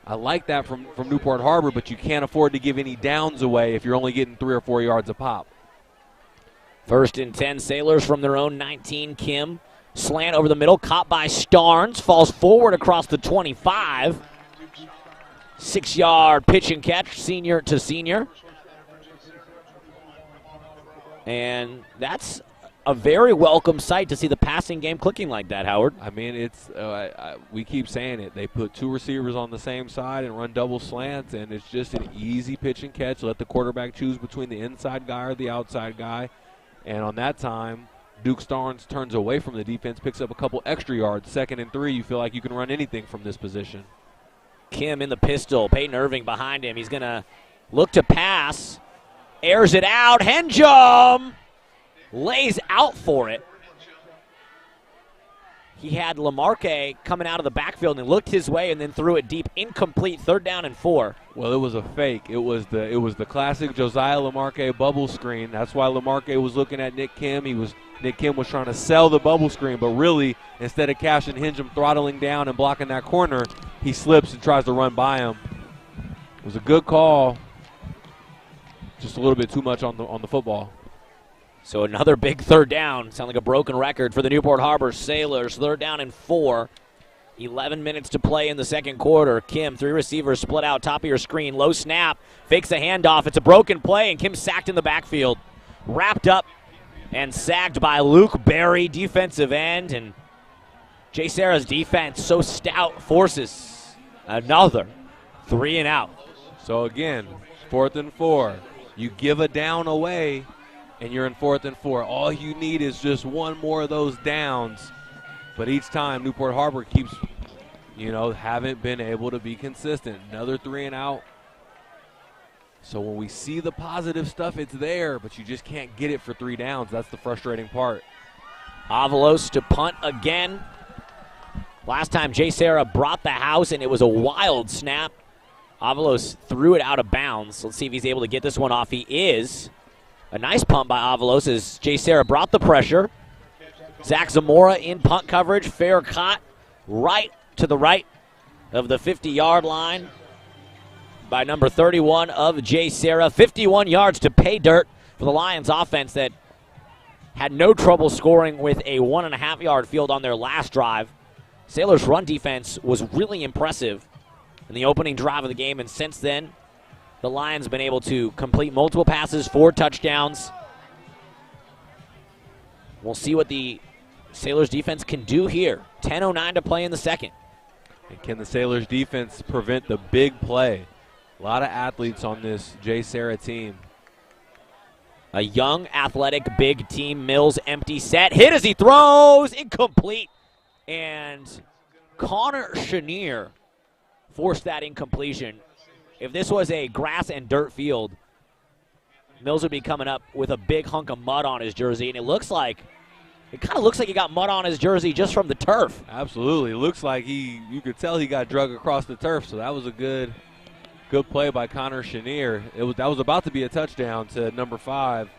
I like that from Newport Harbor, but you can't afford to give any downs away if you're only getting 3 or 4 yards a pop. 1st and 10, Sailors from their own 19. Kim, slant over the middle, caught by Starnes, falls forward across the 25. 6-yard pitch and catch, senior to senior. And that's a very welcome sight to see the passing game clicking like that, Howard. I mean, it's we keep saying it. They put 2 receivers on the same side and run double slants, and it's just an easy pitch and catch. Let the quarterback choose between the inside guy or the outside guy. And on that time, Duke Starnes turns away from the defense, picks up a couple extra yards. 2nd and 3, you feel like you can run anything from this position. Kim in the pistol, Peyton Irving behind him. He's going to look to pass, airs it out. Henjum lays out for it. he had Lamarque coming out of the backfield and looked his way and then threw it deep, incomplete, 3rd down and 4. Well, it was a fake. It was the classic Josiah Lamarque bubble screen. That's why Lamarque was looking at Nick Kim. Nick Kim was trying to sell the bubble screen, but really, instead of Cash and Hingham throttling down and blocking that corner, he slips and tries to run by him. It was a good call. Just a little bit too much on the football. So another big 3rd down. Sound like a broken record for the Newport Harbor Sailors. 3rd down and 4. 11 minutes to play in the 2nd quarter. Kim, 3 receivers split out, top of your screen. Low snap, fakes a handoff. It's a broken play, and Kim sacked in the backfield. Wrapped up and sacked by Luke Berry, defensive end. And JSerra's defense, so stout, forces another 3 and out. So again, 4th and 4. You give a down away, and you're in 4th and 4. All you need is just one more of those downs. But each time, Newport Harbor keeps, haven't been able to be consistent. Another 3 and out. So when we see the positive stuff, it's there, but you just can't get it for 3 downs. That's the frustrating part. Avalos to punt again. Last time JSerra brought the house, and it was a wild snap. Avalos threw it out of bounds. Let's see if he's able to get this one off. He is. A nice punt by Avalos as JSerra brought the pressure. Zach Zamora in punt coverage. Fair caught right to the right of the 50-yard line by number 31 of JSerra. 51 yards to pay dirt for the Lions offense that had no trouble scoring with a 1.5-yard field on their last drive. Sailors' run defense was really impressive in the opening drive of the game, and since then, the Lions have been able to complete multiple passes, 4 touchdowns. We'll see what the Sailors defense can do here. 10:09 to play in the 2nd. And can the Sailors defense prevent the big play? A lot of athletes on this JSerra team. A young, athletic, big team. Mills empty set. Hit as he throws. Incomplete. And Connor Chenier forced that incompletion. If this was a grass and dirt field, Mills would be coming up with a big hunk of mud on his jersey, and it kind of looks like he got mud on his jersey just from the turf. Absolutely. It looks like you could tell he got drug across the turf, so that was a good play by Connor Chenier. That was about to be a touchdown to number 5,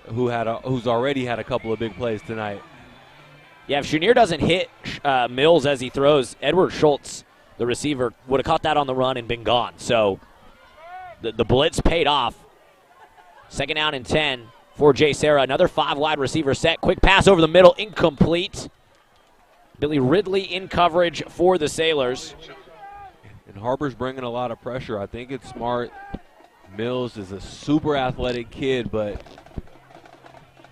who's already had a couple of big plays tonight. Yeah, if Chenier doesn't hit Mills as he throws, Edward Schultz, the receiver, would have caught that on the run and been gone. So the blitz paid off. 2nd down and 10 for JSerra. Another 5 wide receiver set. Quick pass over the middle, incomplete. Billy Ridley in coverage for the Sailors. And Harbor's bringing a lot of pressure. I think it's smart. Mills is a super athletic kid, but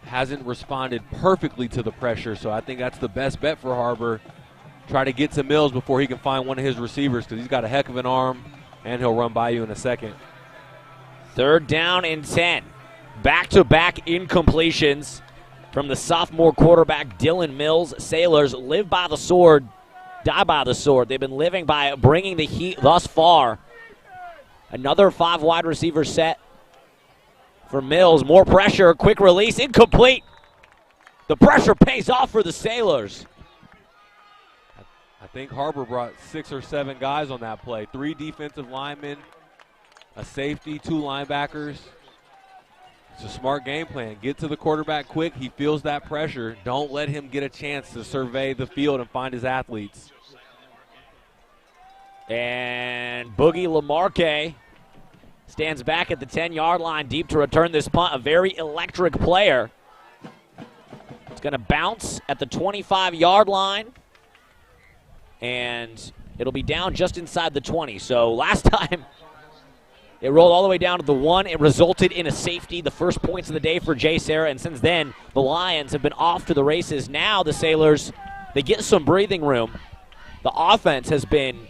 hasn't responded perfectly to the pressure, so I think that's the best bet for Harbor. Try to get to Mills before he can find one of his receivers because he's got a heck of an arm, and he'll run by you in a second. 3rd down and 10. Back-to-back incompletions from the sophomore quarterback Dylan Mills. Sailors live by the sword, die by the sword. They've been living by bringing the heat thus far. Another 5 wide receiver set for Mills. More pressure, quick release, incomplete. The pressure pays off for the Sailors. I think Harbor brought 6 or 7 guys on that play. 3 defensive linemen, a safety, 2 linebackers. It's a smart game plan. Get to the quarterback quick. He feels that pressure. Don't let him get a chance to survey the field and find his athletes. And Boogie Lamarque stands back at the 10-yard line, deep to return this punt. A very electric player. It's going to bounce at the 25-yard line, and it'll be down just inside the 20. So last time it rolled all the way down to the 1. It resulted in a safety, the first points of the day for JSerra, and since then the Lions have been off to the races. Now the Sailors, they get some breathing room. The offense has been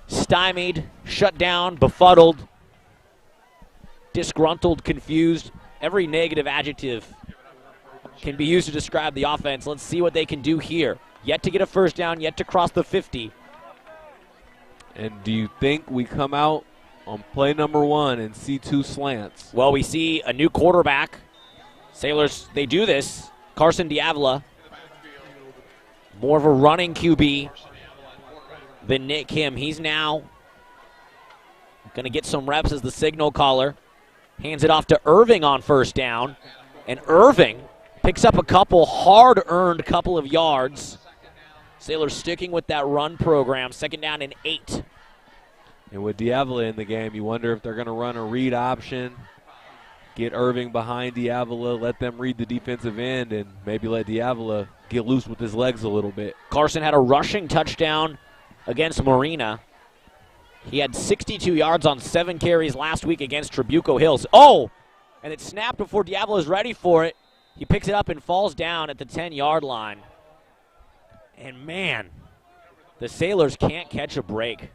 stymied, shut down, befuddled, disgruntled, confused. Every negative adjective can be used to describe the offense. Let's see what they can do here. Yet to get a first down, yet to cross the 50. And do you think we come out on play number 1 and see 2 slants? Well, we see a new quarterback. Sailors, they do this. Carson Diavola. More of a running QB than Nick Kim. He's now going to get some reps as the signal caller. Hands it off to Irving on first down. And Irving picks up a couple hard-earned couple of yards. Sailors sticking with that run program. 2nd down and 8. And with Diavola in the game, you wonder if they're going to run a read option, get Irving behind Diavola, let them read the defensive end, and maybe let Diavola get loose with his legs a little bit. Carson had a rushing touchdown against Marina. He had 62 yards on 7 carries last week against Trabuco Hills. Oh, and it snapped before Diavola is ready for it. He picks it up and falls down at the 10-yard line. And, man, the Sailors can't catch a break.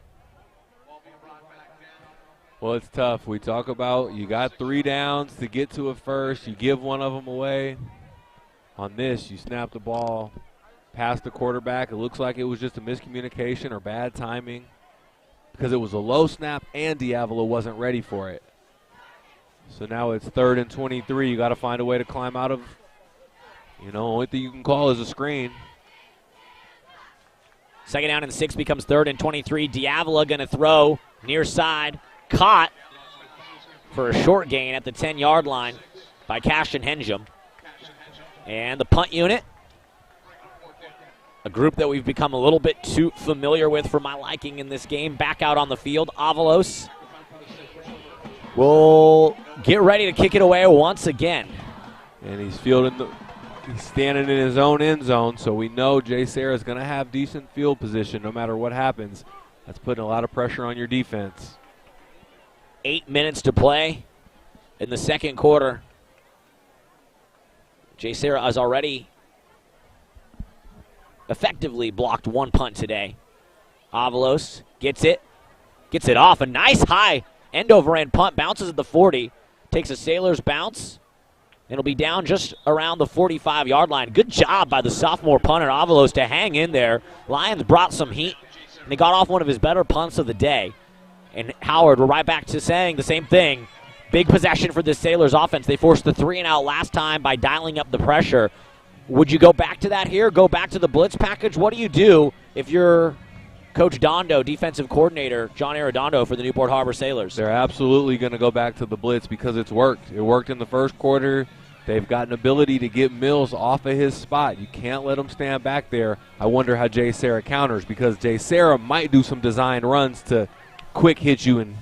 Well, it's tough. We talk about you got 3 downs to get to it first. You give one of them away. On this, you snap the ball past the quarterback. It looks like it was just a miscommunication or bad timing because it was a low snap and Diavola wasn't ready for it. So now it's 3rd and 23. You got to find a way to climb out of, only thing you can call is a screen. 2nd down and 6 becomes 3rd and 23. Diavola going to throw near side. Caught for a short gain at the 10-yard line by Cashin Henjum. And the punt unit, a group that we've become a little bit too familiar with for my liking in this game, back out on the field. Avalos will get ready to kick it away once again. And he's standing in his own end zone, so we know JSerra is going to have decent field position no matter what happens. That's putting a lot of pressure on your defense. 8 minutes to play in the 2nd quarter. JSerra has already effectively blocked 1 punt today. Avalos gets it off. A nice high end-over-end punt, bounces at the 40, takes a Sailors bounce, and it'll be down just around the 45-yard line. Good job by the sophomore punter, Avalos, to hang in there. Lions brought some heat, and they got off one of his better punts of the day. And Howard, we're right back to saying the same thing. Big possession for the Sailors offense. They forced the 3-and-out last time by dialing up the pressure. Would you go back to that here? Go back to the blitz package? What do you do if you're Coach Dondo, defensive coordinator, John Arredondo for the Newport Harbor Sailors? They're absolutely going to go back to the blitz because it's worked. It worked in the 1st quarter. They've got an ability to get Mills off of his spot. You can't let him stand back there. I wonder how JSerra counters because JSerra might do some design runs to quick hit you and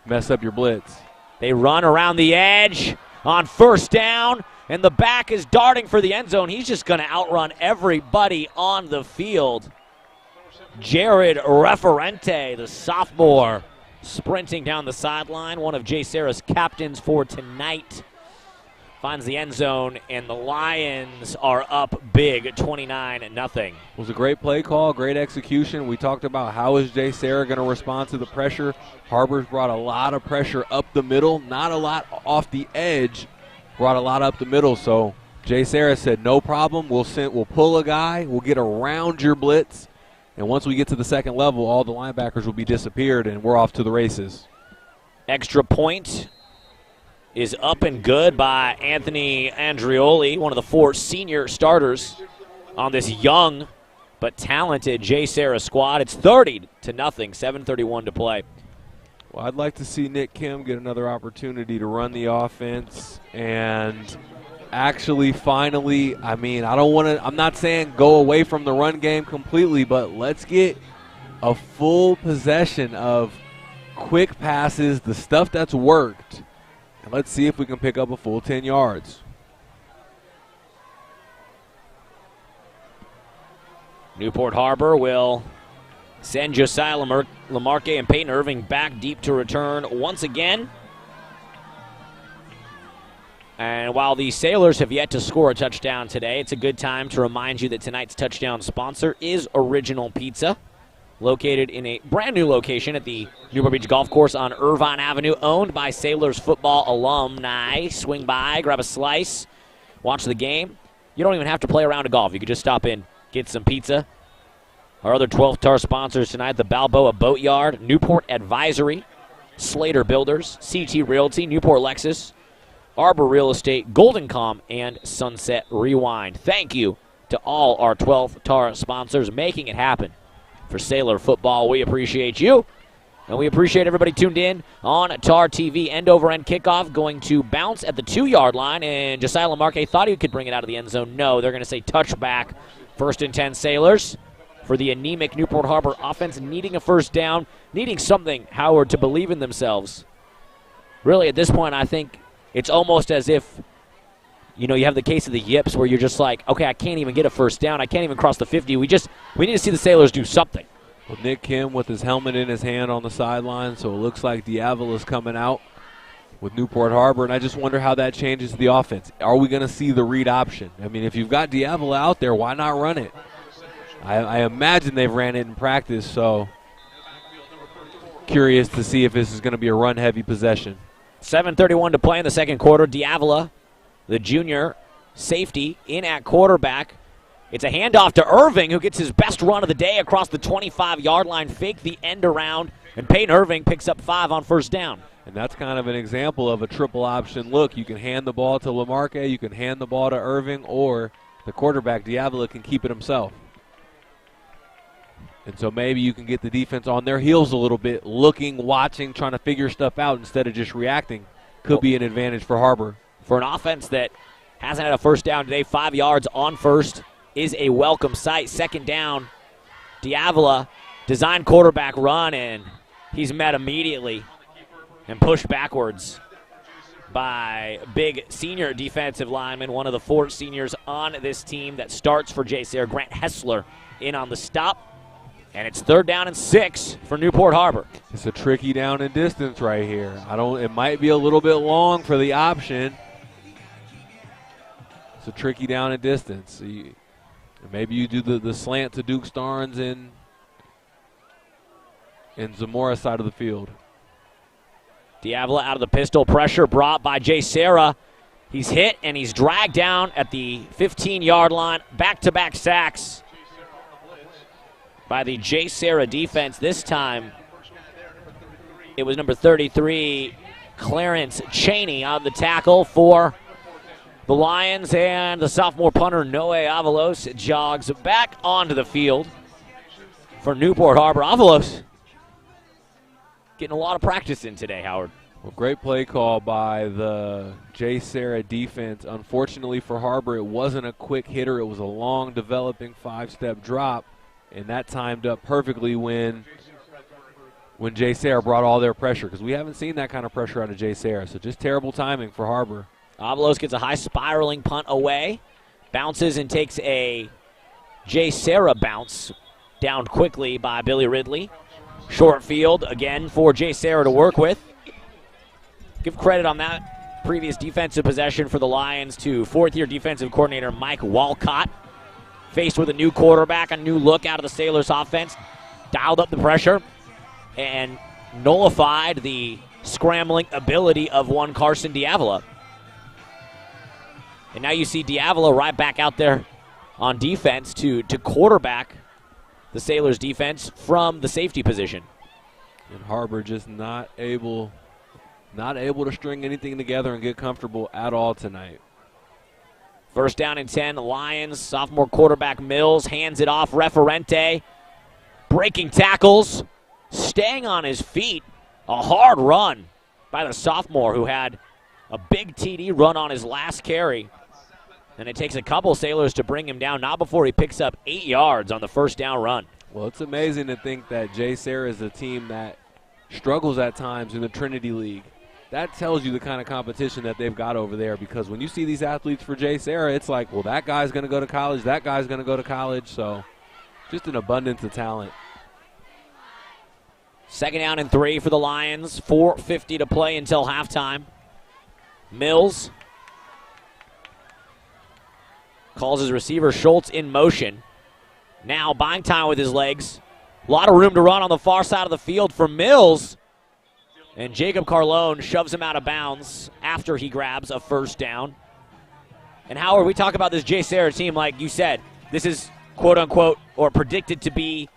mess up your blitz. They run around the edge on 1st down, and the back is darting for the end zone. He's just going to outrun everybody on the field. Jared Referente, the sophomore, sprinting down the sideline, one of JSerra's captains for tonight. Finds the end zone, and the Lions are up big, 29-0. It was a great play call, great execution. We talked about how is JSerra going to respond to the pressure. Harbor's brought a lot of pressure up the middle, not a lot off the edge, brought a lot up the middle. So JSerra said, no problem, we'll pull a guy, we'll get around your blitz, and once we get to the 2nd level, all the linebackers will be disappeared, and we're off to the races. Extra point is up and good by Anthony Andrioli, one of the 4 senior starters on this young but talented JSerra squad. It's 30-0, 7:31 to play. Well, I'd like to see Nick Kim get another opportunity to run the offense and actually finally, I'm not saying go away from the run game completely, but let's get a full possession of quick passes, the stuff that's worked. And let's see if we can pick up a full 10 yards. Newport Harbor will send Josiah Lamarque and Peyton Irving back deep to return once again. And while the Sailors have yet to score a touchdown today, it's a good time to remind you that tonight's touchdown sponsor is Original Pizza, located in a brand new location at the Newport Beach Golf Course on Irvine Avenue, owned by Sailors football alumni. Swing by, grab a slice, watch the game. You don't even have to play a round of golf. You could just stop in, get some pizza. Our other 12th TAR sponsors tonight, the Balboa Boatyard, Newport Advisory, Slater Builders, CT Realty, Newport Lexus, Arbor Real Estate, Golden Com, and Sunset Rewind. Thank you to to all our 12th TAR sponsors making it happen for Sailor football. We appreciate you. And we appreciate everybody tuned in on TarTV. End-over-end kickoff going to bounce at the 2-yard line. And Josiah Lamarque thought he could bring it out of the end zone. No, they're going to say touchback. 1st and 10 Sailors for the anemic Newport Harbor offense, needing a first down, needing something, Howard, to believe in themselves. Really, at this point, I think it's almost as if, you know, you have the case of the yips where you're just like, okay, I can't even get a first down. I can't even cross the 50. We need to see the Sailors do something. Well, Nick Kim with his helmet in his hand on the sideline, so it looks like Diavola's coming out with Newport Harbor, and I just wonder how that changes the offense. Are we going to see the read option? I mean, if you've got Diavola out there, why not run it? I imagine they've ran it in practice, so curious to see if this is going to be a run-heavy possession. 7:31 to play in the second quarter. Diavola, the junior safety, in at quarterback. It's a handoff to Irving, who gets his best run of the day across the 25-yard line, fake the end around, and Peyton Irving picks up 5 on first down. And that's kind of an example of a triple option look. You can hand the ball to Lamarque, you can hand the ball to Irving, or the quarterback, Diavola, can keep it himself. And so maybe you can get the defense on their heels a little bit, looking, watching, trying to figure stuff out instead of just reacting. Could be an advantage for Harbor. For an offense that hasn't had a first down today, 5 yards on first is a welcome sight. Second down, Diavola, designed quarterback run, and he's met immediately and pushed backwards by big senior defensive lineman, one of the 4 seniors on this team that starts for JSerra, Grant Hessler, in on the stop. And it's 3rd down and 6 for Newport Harbor. It's a tricky down and distance right here. It might be a little bit long for the option. It's a tricky down and distance. Maybe you do the slant to Duke Starnes in Zamora's side of the field. Diavola out of the pistol, pressure brought by JSerra. He's hit and he's dragged down at the 15-yard line. Back-to-back sacks by the JSerra defense. This time it was number 33, Clarence Cheney, on the tackle for the Lions, and the sophomore punter, Noe Avalos, jogs back onto the field for Newport Harbor. Avalos getting a lot of practice in today, Howard. Well, great play call by the JSerra defense. Unfortunately for Harbor, it wasn't a quick hitter. It was a long developing 5-step drop, and that timed up perfectly when JSerra brought all their pressure, because we haven't seen that kind of pressure out of JSerra. So just terrible timing for Harbor. Avalos gets a high spiraling punt away, bounces and takes a JSerra bounce downed quickly by Billy Ridley. Short field again for JSerra to work with. Give credit on that previous defensive possession for the Lions to 4th-year defensive coordinator Mike Walcott. Faced with a new quarterback, a new look out of the Sailors offense, dialed up the pressure and nullified the scrambling ability of one Carson Diavola. And now you see Diavola right back out there on defense to quarterback the Sailors defense from the safety position. And Harbor just not able to string anything together and get comfortable at all tonight. 1st down and 10, Lions. Sophomore quarterback Mills hands it off. Referente breaking tackles, staying on his feet. A hard run by the sophomore, who had a big TD run on his last carry. And it takes a couple Sailors to bring him down, not before he picks up 8 yards on the 1st down run. Well, it's amazing to think that JSerra is a team that struggles at times in the Trinity League. That tells you the kind of competition that they've got over there, because when you see these athletes for JSerra, it's like, well, that guy's going to go to college, that guy's going to go to college. So just an abundance of talent. 2nd down and 3 for the Lions. 4:50 to play until halftime. Mills calls his receiver Schultz in motion. Now buying time with his legs. A lot of room to run on the far side of the field for Mills. And Jacob Carlone shoves him out of bounds after he grabs a 1st down. And Howard, we talk about this JSerra team, like you said, this is quote-unquote, or predicted to be,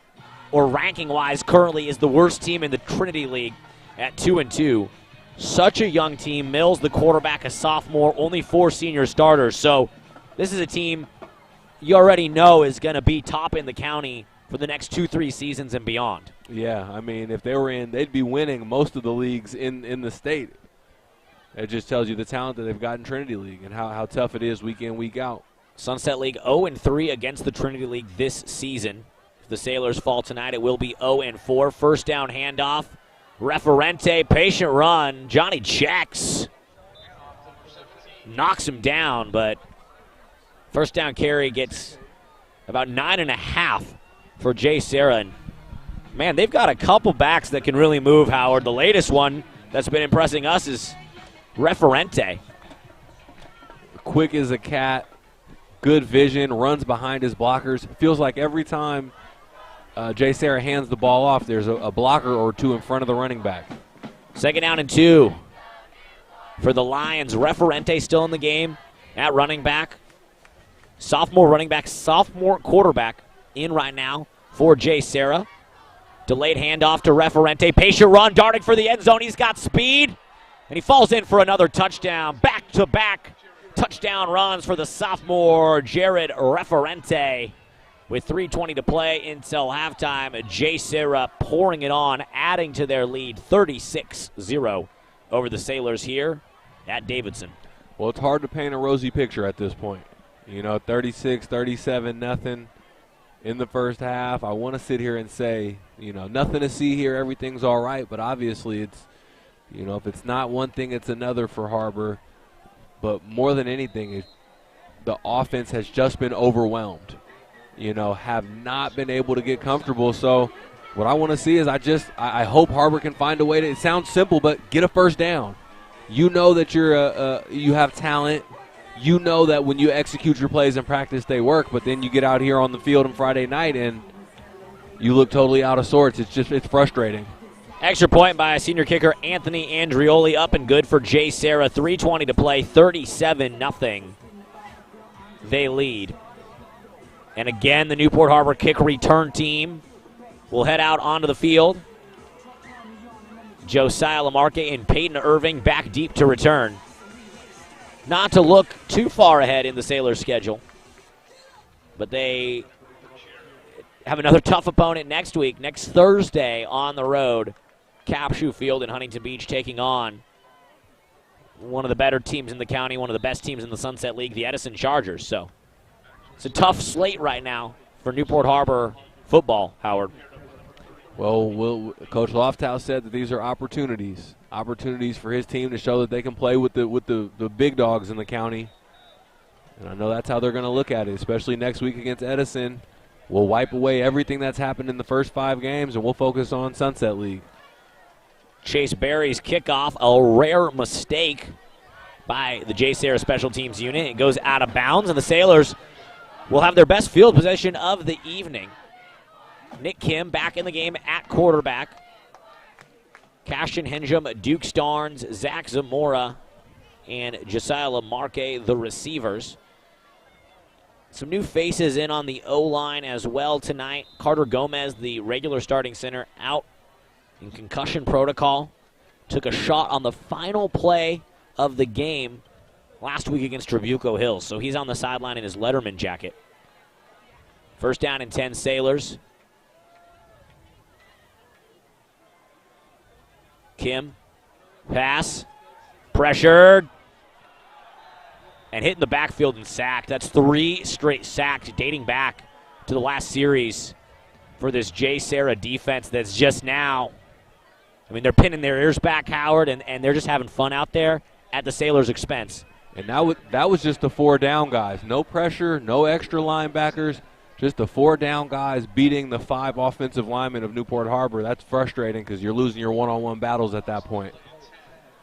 or ranking-wise currently is the worst team in the Trinity League at 2-2. Such a young team. Mills, the quarterback, a sophomore, only 4 senior starters. So this is a team you already know is going to be top in the county for the next 2-3 seasons and beyond. Yeah, I mean, if they were in, they'd be winning most of the leagues in the state. It just tells you the talent that they've got in Trinity League and how tough it is week in, week out. Sunset League 0-3 against the Trinity League this season. If the Sailors fall tonight, it will be 0-4. First down handoff. Referente, patient run. Johnny checks. Knocks him down, but first down carry gets about 9.5 for JSerra. And man, they've got a couple backs that can really move, Howard. The latest one that's been impressing us is Referente. Quick as a cat, good vision, runs behind his blockers. Feels like every time JSerra hands the ball off, there's a blocker or two in front of the running back. 2nd down and 2 for the Lions. Referente still in the game at running back. Sophomore quarterback in right now for JSerra. Delayed handoff to Referente. Patient run, darting for the end zone. He's got speed, and he falls in for another touchdown. Back-to-back touchdown runs for the sophomore Jared Referente. With 3:20 to play until halftime, JSerra pouring it on, adding to their lead 36-0 over the Sailors here at Davidson. Well, it's hard to paint a rosy picture at this point. 36, 37, nothing in the first half. I want to sit here and say, nothing to see here, everything's all right, but obviously it's, if it's not one thing, it's another for Harbor. But more than anything, the offense has just been overwhelmed. Have not been able to get comfortable. So what I want to see is I hope Harbor can find a way to, it sounds simple, but get a first down. You know that you have talent. You know that when you execute your plays in practice, they work, but then you get out here on the field on Friday night and you look totally out of sorts. It's frustrating. Extra point by senior kicker Anthony Andrioli, up and good for JSerra. 3:20 to play, 37-0. They lead. And again, the Newport Harbor kick return team will head out onto the field. Josiah Lamarque and Peyton Irving back deep to return. Not to look too far ahead in the Sailors' schedule, but they have another tough opponent next week, next Thursday on the road. Capshaw Field in Huntington Beach taking on one of the better teams in the county, one of the best teams in the Sunset League, the Edison Chargers. So it's a tough slate right now for Newport Harbor football, Howard. Well, Coach Lofthouse said that these are opportunities for his team to show that they can play with the big dogs in the county. And I know that's how they're going to look at it, especially next week against Edison. We'll wipe away everything that's happened in the first 5 games, and we'll focus on Sunset League. Chase Berry's kickoff, a rare mistake by the JSerra special teams unit. It goes out of bounds, and the Sailors will have their best field possession of the evening. Nick Kim back in the game at quarterback. Cashin Henjum, Duke Starnes, Zach Zamora, and Josiah Lamarque, the receivers. Some new faces in on the O-line as well tonight. Carter Gomez, the regular starting center, out in concussion protocol. Took a shot on the final play of the game last week against Trabuco Hills, so he's on the sideline in his Letterman jacket. First down and 10 Sailors. Kim, pass, pressured, and hit in the backfield and sacked. That's 3 straight sacks dating back to the last series for this JSerra defense that's just now, they're pinning their ears back, Howard, and they're just having fun out there at the Sailors' expense. And that was just the 4 down guys. No pressure, no extra linebackers. Just the 4 down guys beating the 5 offensive linemen of Newport Harbor. That's frustrating because you're losing your one-on-one battles at that point.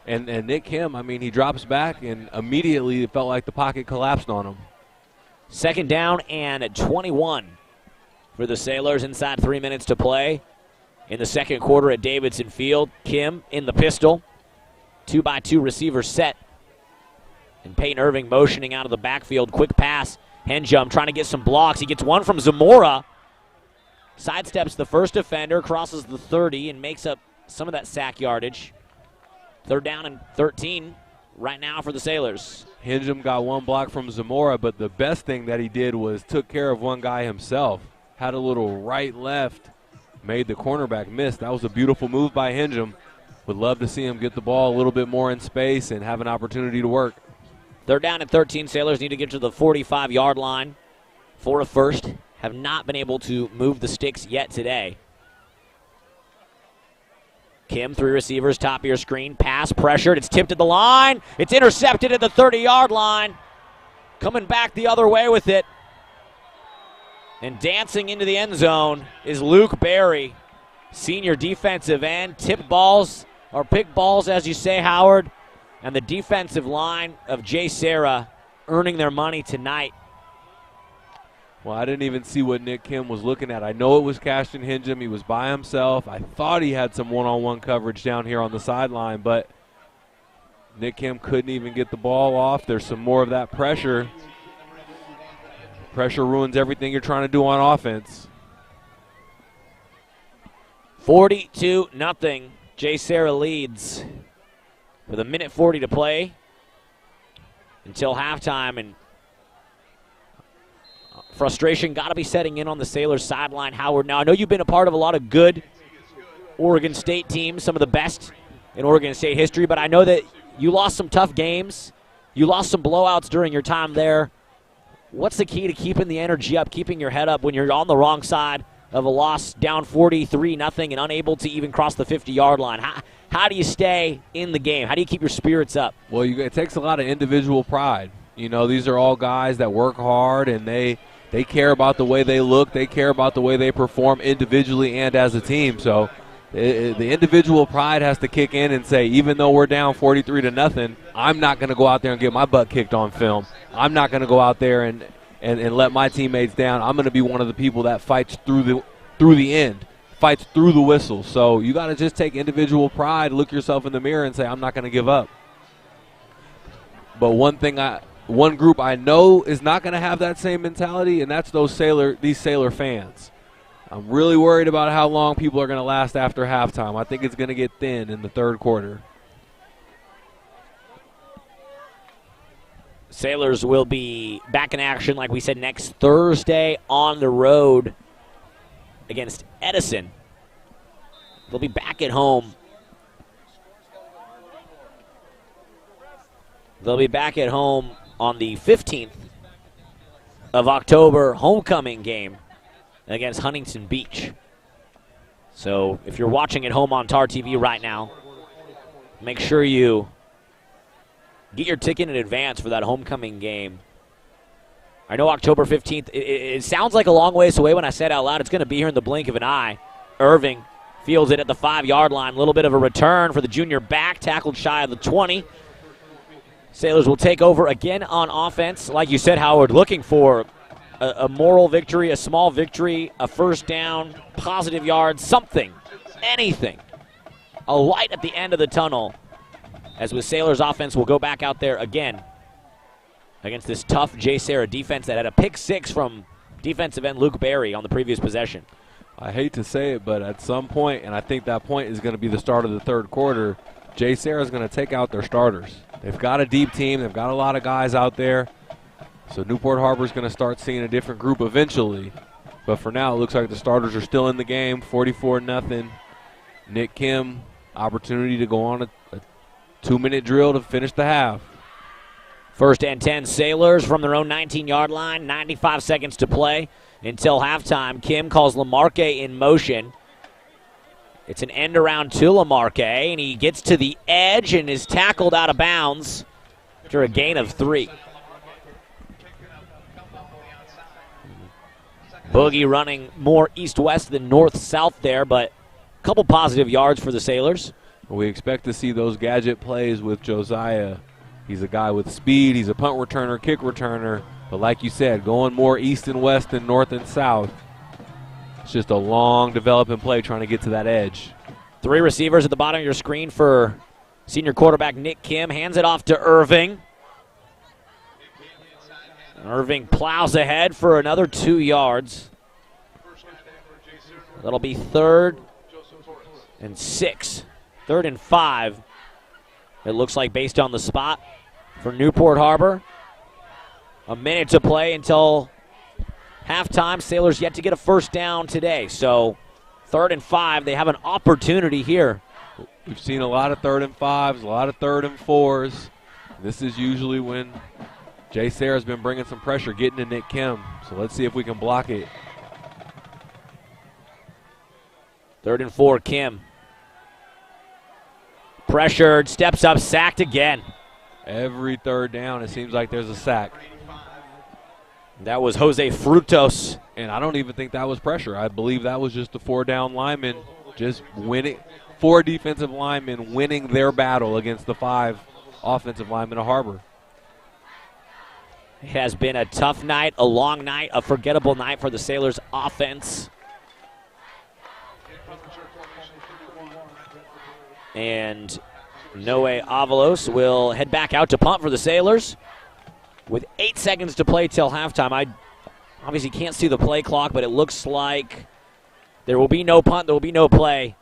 And Nick Kim, he drops back, and immediately it felt like the pocket collapsed on him. 2nd down and 21 for the Sailors. Inside 3 minutes to play in the second quarter at Davidson Field. Kim in the pistol. 2-by-2 receiver set. And Peyton Irving motioning out of the backfield. Quick pass. Henjum trying to get some blocks. He gets one from Zamora. Sidesteps the first defender, crosses the 30, and makes up some of that sack yardage. 3rd down and 13 right now for the Sailors. Hingham got one block from Zamora, but the best thing that he did was took care of one guy himself. Had a little right-left, made the cornerback miss. That was a beautiful move by Hingham. Would love to see him get the ball a little bit more in space and have an opportunity to work. They're down at 13. Sailors need to get to the 45-yard line for a first. Have not been able to move the sticks yet today. Kim, 3 receivers, top of your screen. Pass pressured. It's tipped at the line. It's intercepted at the 30-yard line. Coming back the other way with it. And dancing into the end zone is Luke Berry, senior defensive end. Tip balls, or pick balls, as you say, Howard. And the defensive line of JSerra earning their money tonight. Well, I didn't even see what Nick Kim was looking at. I know it was Cashton Hingham. He was by himself. I thought he had some one-on-one coverage down here on the sideline, but Nick Kim couldn't even get the ball off. There's some more of that pressure. Pressure ruins everything you're trying to do on offense. 42-0. JSerra leads with 1:40 to play until halftime, and frustration got to be setting in on the Sailors sideline, Howard. Now, I know you've been a part of a lot of good Oregon State teams, some of the best in Oregon State history, but I know that you lost some tough games. You lost some blowouts during your time there. What's the key to keeping the energy up, keeping your head up when you're on the wrong side of a loss, down 43-0 and unable to even cross the 50-yard line? How do you stay in the game? How do you keep your spirits up? Well, it takes a lot of individual pride. You know, these are all guys that work hard, and they care about the way they look. They care about the way they perform individually and as a team. So the individual pride has to kick in and say, even though we're down 43-0, I'm not going to go out there and get my butt kicked on film. I'm not going to go out there and let my teammates down. I'm going to be one of the people that fights through the end, fights through the whistle. So you got to just take individual pride, look yourself in the mirror and say, I'm not going to give up. But one group I know is not going to have that same mentality, and that's these Sailor fans. I'm really worried about how long people are going to last after halftime. I think it's going to get thin in the third quarter. Sailors will be back in action, like we said, next Thursday on the road against Edison. They'll be back at home. They'll be back at home on the 15th of October, homecoming game against Huntington Beach. So if you're watching at home on TarTV right now, make sure you get your ticket in advance for that homecoming game. I know October 15th, it sounds like a long ways away when I say it out loud. It's going to be here in the blink of an eye. Irving fields it at the 5-yard line. A little bit of a return for the junior back, tackled shy of the 20. Sailors will take over again on offense. Like you said, Howard, looking for a moral victory, a small victory, a first down, positive yards, something, anything. A light at the end of the tunnel. As with Sailors offense, will go back out there again against this tough JSerra defense that had a pick 6 from defensive end Luke Berry on the previous possession. I hate to say it, but at some point, and I think that point is going to be the start of the third quarter, JSerra is going to take out their starters. They've got a deep team. They've got a lot of guys out there. So Newport Harbor is going to start seeing a different group eventually. But for now, it looks like the starters are still in the game, 44-0. Nick Kim, opportunity to go on a 2-minute drill to finish the half. First and 10 Sailors from their own 19-yard line, 95 seconds to play until halftime. Kim calls Lamarque in motion. It's an end around to Lamarque, and he gets to the edge and is tackled out of bounds after a gain of 3. Boogie running more east-west than north-south there, but a couple positive yards for the Sailors. We expect to see those gadget plays with Josiah. He's a guy with speed. He's a punt returner, kick returner. But like you said, going more east and west than north and south. It's just a long developing play trying to get to that edge. 3 receivers at the bottom of your screen for senior quarterback Nick Kim. Hands it off to Irving. Irving plows ahead for another 2 yards. That'll be 3rd and 6. 3rd and 5 It looks like based on the spot for Newport Harbor. A minute to play until halftime. Sailors yet to get a first down today. So 3rd and 5. They have an opportunity here. We've seen a lot of 3rd and 5s, a lot of 3rd and 4s. This is usually when JSerra has been bringing some pressure, getting to Nick Kim. So let's see if we can block it. 3rd and 4, Kim. Pressured, steps up, sacked again. Every 3rd down, it seems like there's a sack. That was Jose Frutos. And I don't even think that was pressure. I believe that was just the 4-down linemen just winning. 4 defensive linemen winning their battle against the 5 offensive linemen of Harbor. It has been a tough night, a long night, a forgettable night for the Sailors offense. And Noe Avalos will head back out to punt for the Sailors with 8 seconds to play till halftime. I obviously can't see the play clock, but it looks like there will be no punt, there will be no play.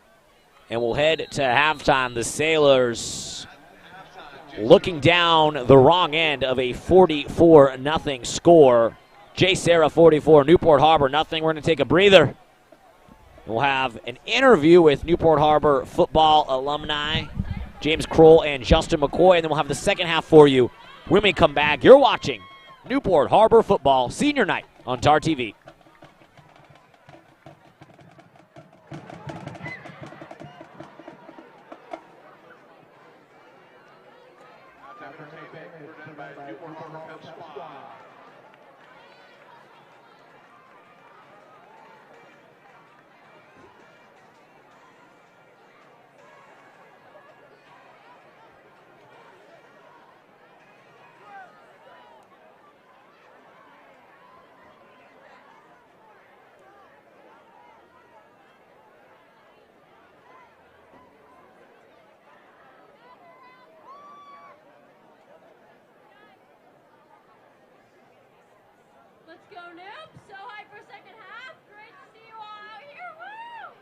And we'll head to halftime. The Sailors looking down the wrong end of a 44-0 score. JSerra 44, Newport Harbor nothing. We're going to take a breather. We'll have an interview with Newport Harbor football alumni, James Kroll and Justin McCoy, and then we'll have the second half for you when we come back. You're watching Newport Harbor football senior night on TarTV. Let's go, Noop. So hyped for second half. Great to see you all out here. Woo!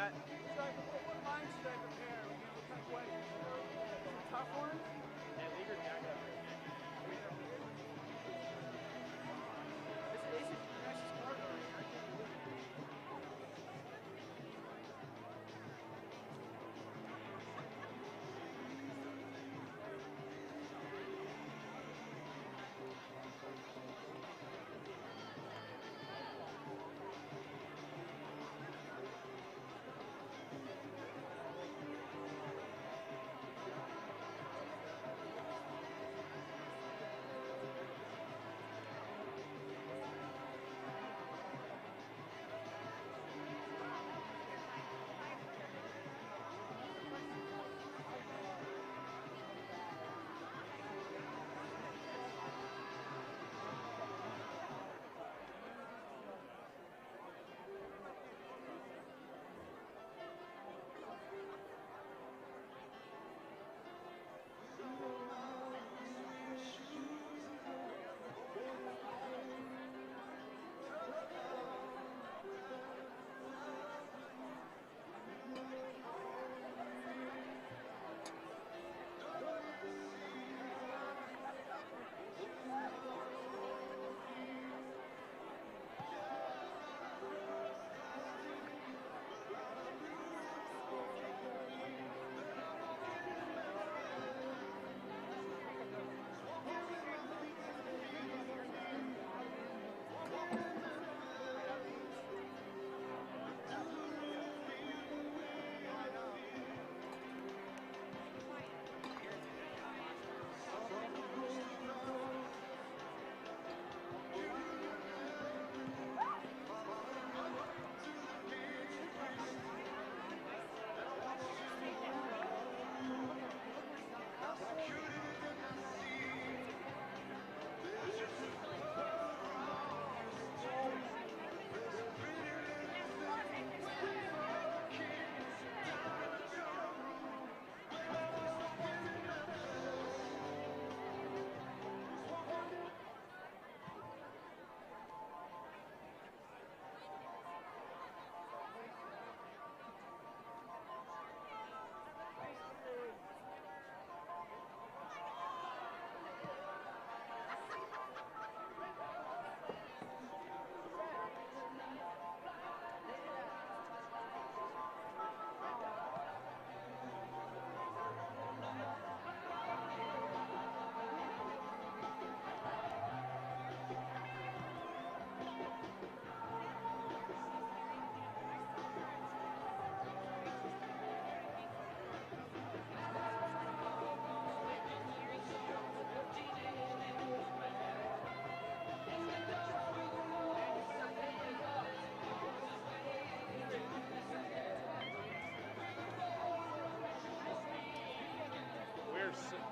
that? What lines should I prepare? What kind of way? Some tough ones? Yeah, leave your jacket up. This is precious cargo right here. I can't believe it.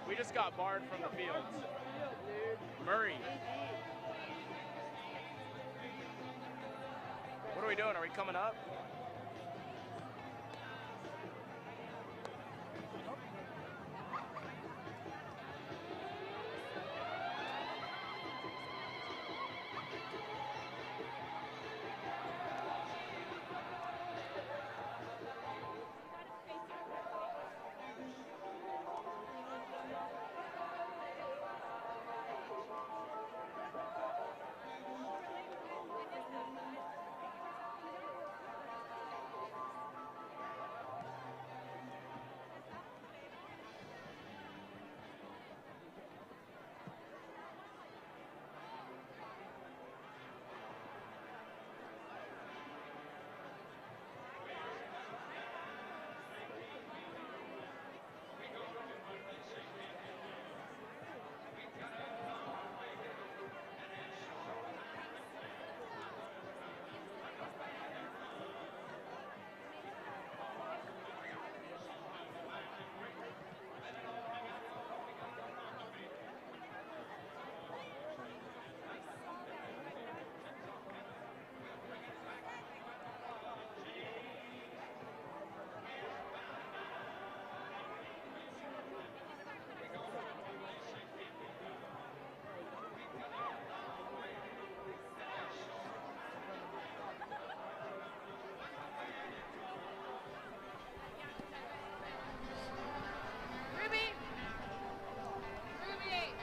We just got barred from the field. Murray. What are we doing? Are we coming up?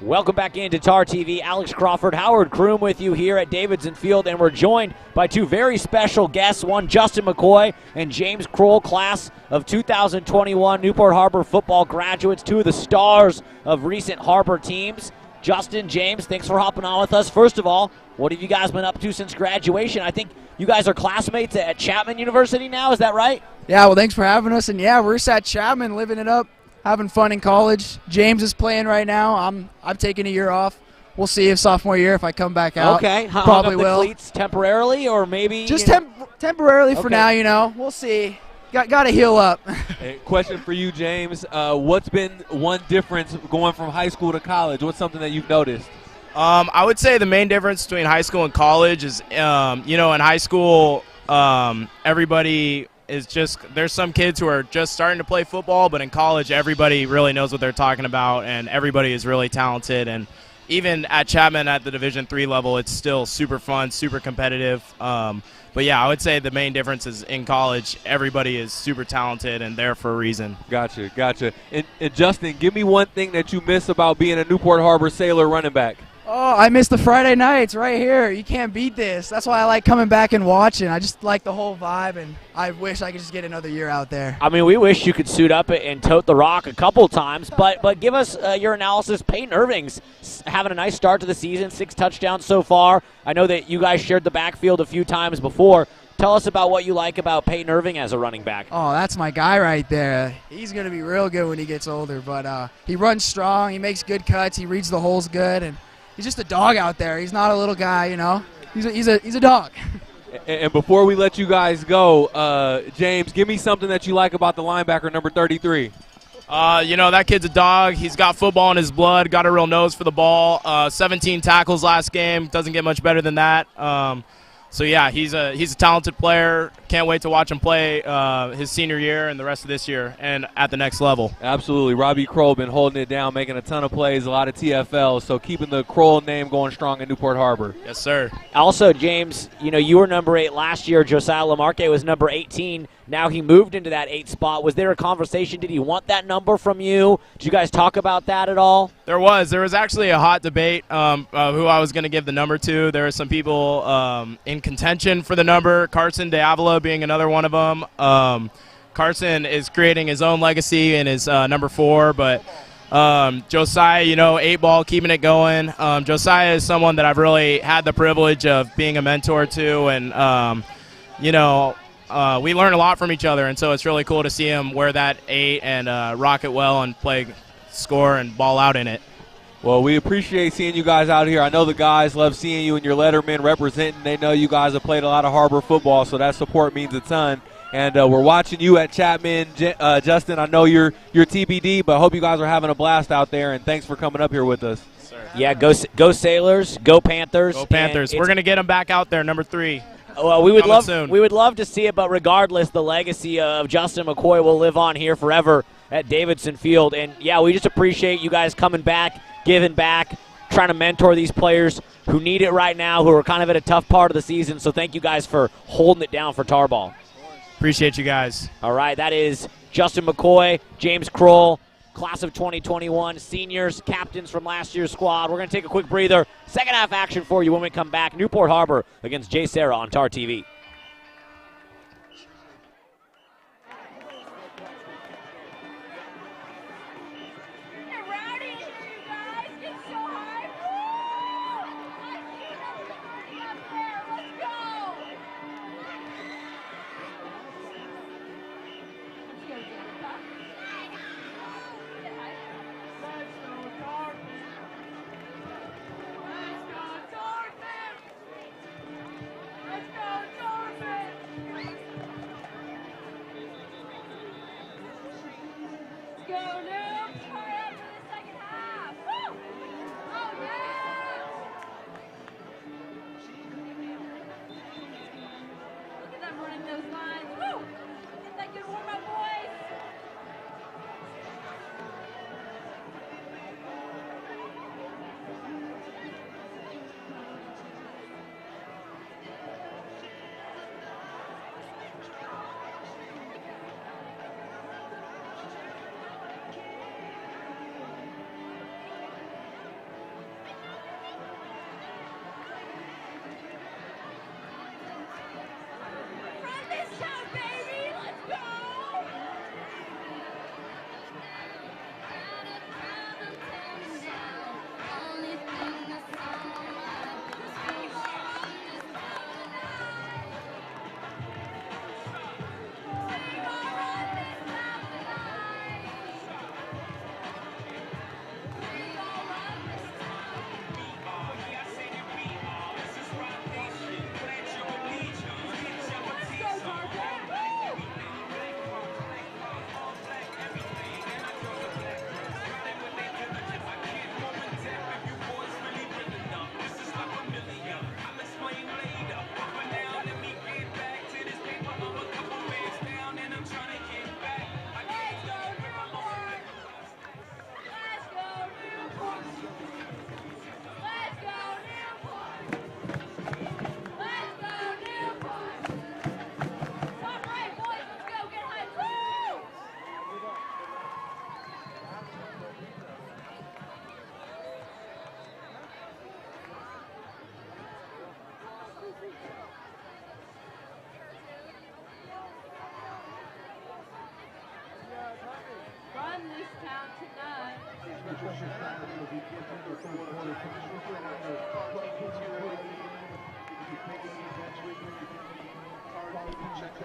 Welcome back into TarTV. Alex Crawford, Howard Kroom with you here at Davidson Field, and we're joined by two very special guests, one Justin McCoy and James Kroll, class of 2021 Newport Harbor football graduates, two of the stars of recent Harbor teams. Justin, James, thanks for hopping on with us. First of all, what have you guys been up to since graduation? I think you guys are classmates at Chapman University now, is that right? Yeah, well, thanks for having us. And yeah, we're just at Chapman living it up, having fun in college. James is playing right now. I'm taking a year off. We'll see if sophomore year if I come back out. Okay, probably hung up will. the cleats temporarily, or maybe Just temporarily for now, you know. We'll see. Got to heal up. Hey, question for you, James. What's been one difference going from high school to college? What's something that you've noticed? I would say the main difference between high school and college is, in high school, everybody is just – there's some kids who are just starting to play football, but in college everybody really knows what they're talking about, and everybody is really talented. And even at Chapman at the Division III level, it's still super fun, super competitive. But, yeah, I would say the main difference is in college, everybody is super talented and there for a reason. Gotcha. And Justin, give me one thing that you miss about being a Newport Harbor Sailor running back. Oh, I miss the Friday nights right here. You can't beat this. That's why I like coming back and watching. I just like the whole vibe, and I wish I could just get another year out there. I mean, we wish you could suit up and tote the rock a couple times, but give us your analysis. Peyton Irving's having a nice start to the season, 6 touchdowns so far. I know that you guys shared the backfield a few times before. Tell us about what you like about Peyton Irving as a running back. Oh, that's my guy right there. He's going to be real good when he gets older, but he runs strong. He makes good cuts. He reads the holes good, and he's just a dog out there. He's not a little guy, you know. He's a dog. And before we let you guys go, James, give me something that you like about the linebacker, number 33. That kid's a dog. He's got football in his blood, got a real nose for the ball. 17 tackles last game. Doesn't get much better than that. So, yeah, he's a talented player. Can't wait to watch him play his senior year and the rest of this year and at the next level. Absolutely. Robbie Kroll been holding it down, making a ton of plays, a lot of TFLs, so keeping the Kroll name going strong in Newport Harbor. Yes, sir. Also, James, you were number 8 last year. Josiah Lamarque was number 18. Now he moved into that 8 spot. Was there a conversation? Did he want that number from you? Did you guys talk about that at all? There was actually a hot debate who I was going to give the number to. There were some people in contention for the number, Carson Diavolo being another one of them. Carson is creating his own legacy in his number 4, but Josiah, 8-ball, keeping it going. Josiah is someone that I've really had the privilege of being a mentor to, and, we learn a lot from each other, and so it's really cool to see him wear that 8 and rock it well and score and ball out in it. Well, we appreciate seeing you guys out here. I know the guys love seeing you and your lettermen representing. They know you guys have played a lot of Harbor football, so that support means a ton. And we're watching you at Chapman. Justin, I know you're TBD, but I hope you guys are having a blast out there, and thanks for coming up here with us. Yeah, go Sailors, go Panthers. Go Panthers. We're going to get them back out there, number 3. Well, we would love to see it, but regardless, the legacy of Justin McCoy will live on here forever at Davidson Field. And, yeah, we just appreciate you guys coming back, giving back, trying to mentor these players who need it right now, who are kind of at a tough part of the season. So thank you guys for holding it down for Tarball. Appreciate you guys. All right, that is Justin McCoy, James Kroll, class of 2021, seniors, captains from last year's squad. We're going to take a quick breather. Second half action for you when we come back. Newport Harbor against JSerra on TarTV. Let's go,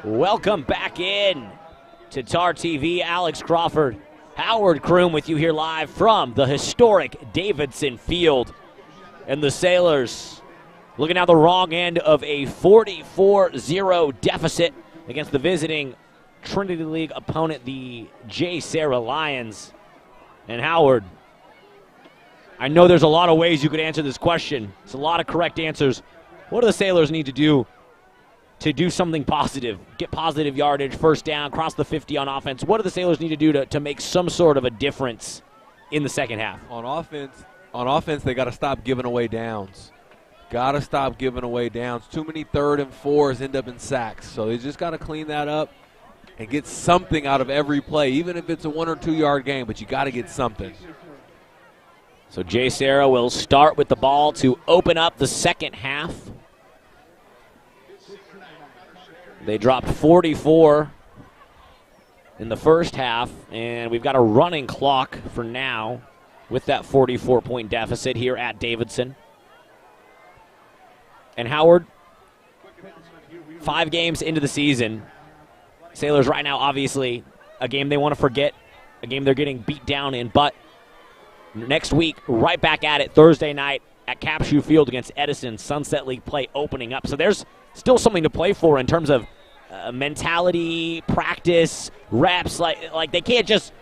Welcome back in to TarTV. Alex Crawford, Howard Kroom with you here live from the historic Davidson Field. And the Sailors looking out the wrong end of a 44-0 deficit against the visiting Trinity League opponent, the JSerra Lions. And Howard, I know there's a lot of ways you could answer this question. It's a lot of correct answers. What do the Sailors need to do something positive, get positive yardage, first down, cross the 50 on offense? What do the Sailors need to do to make some sort of a difference in the second half? On offense, they got to stop giving away downs. Got to stop giving away downs. Too many 3rd and 4s end up in sacks. So they just got to clean that up and get something out of every play, even if it's a 1 or 2 yard game, but you got to get something. So JSerra will start with the ball to open up the second half. They dropped 44 in the first half, and we've got a running clock for now with that 44-point deficit here at Davidson. And Howard, 5 games into the season, Sailors right now obviously a game they want to forget, a game they're getting beat down in, but next week right back at it Thursday night at Capshew Field against Edison, Sunset League play opening up. So there's still something to play for in terms of mentality, practice, reps. Like they can't just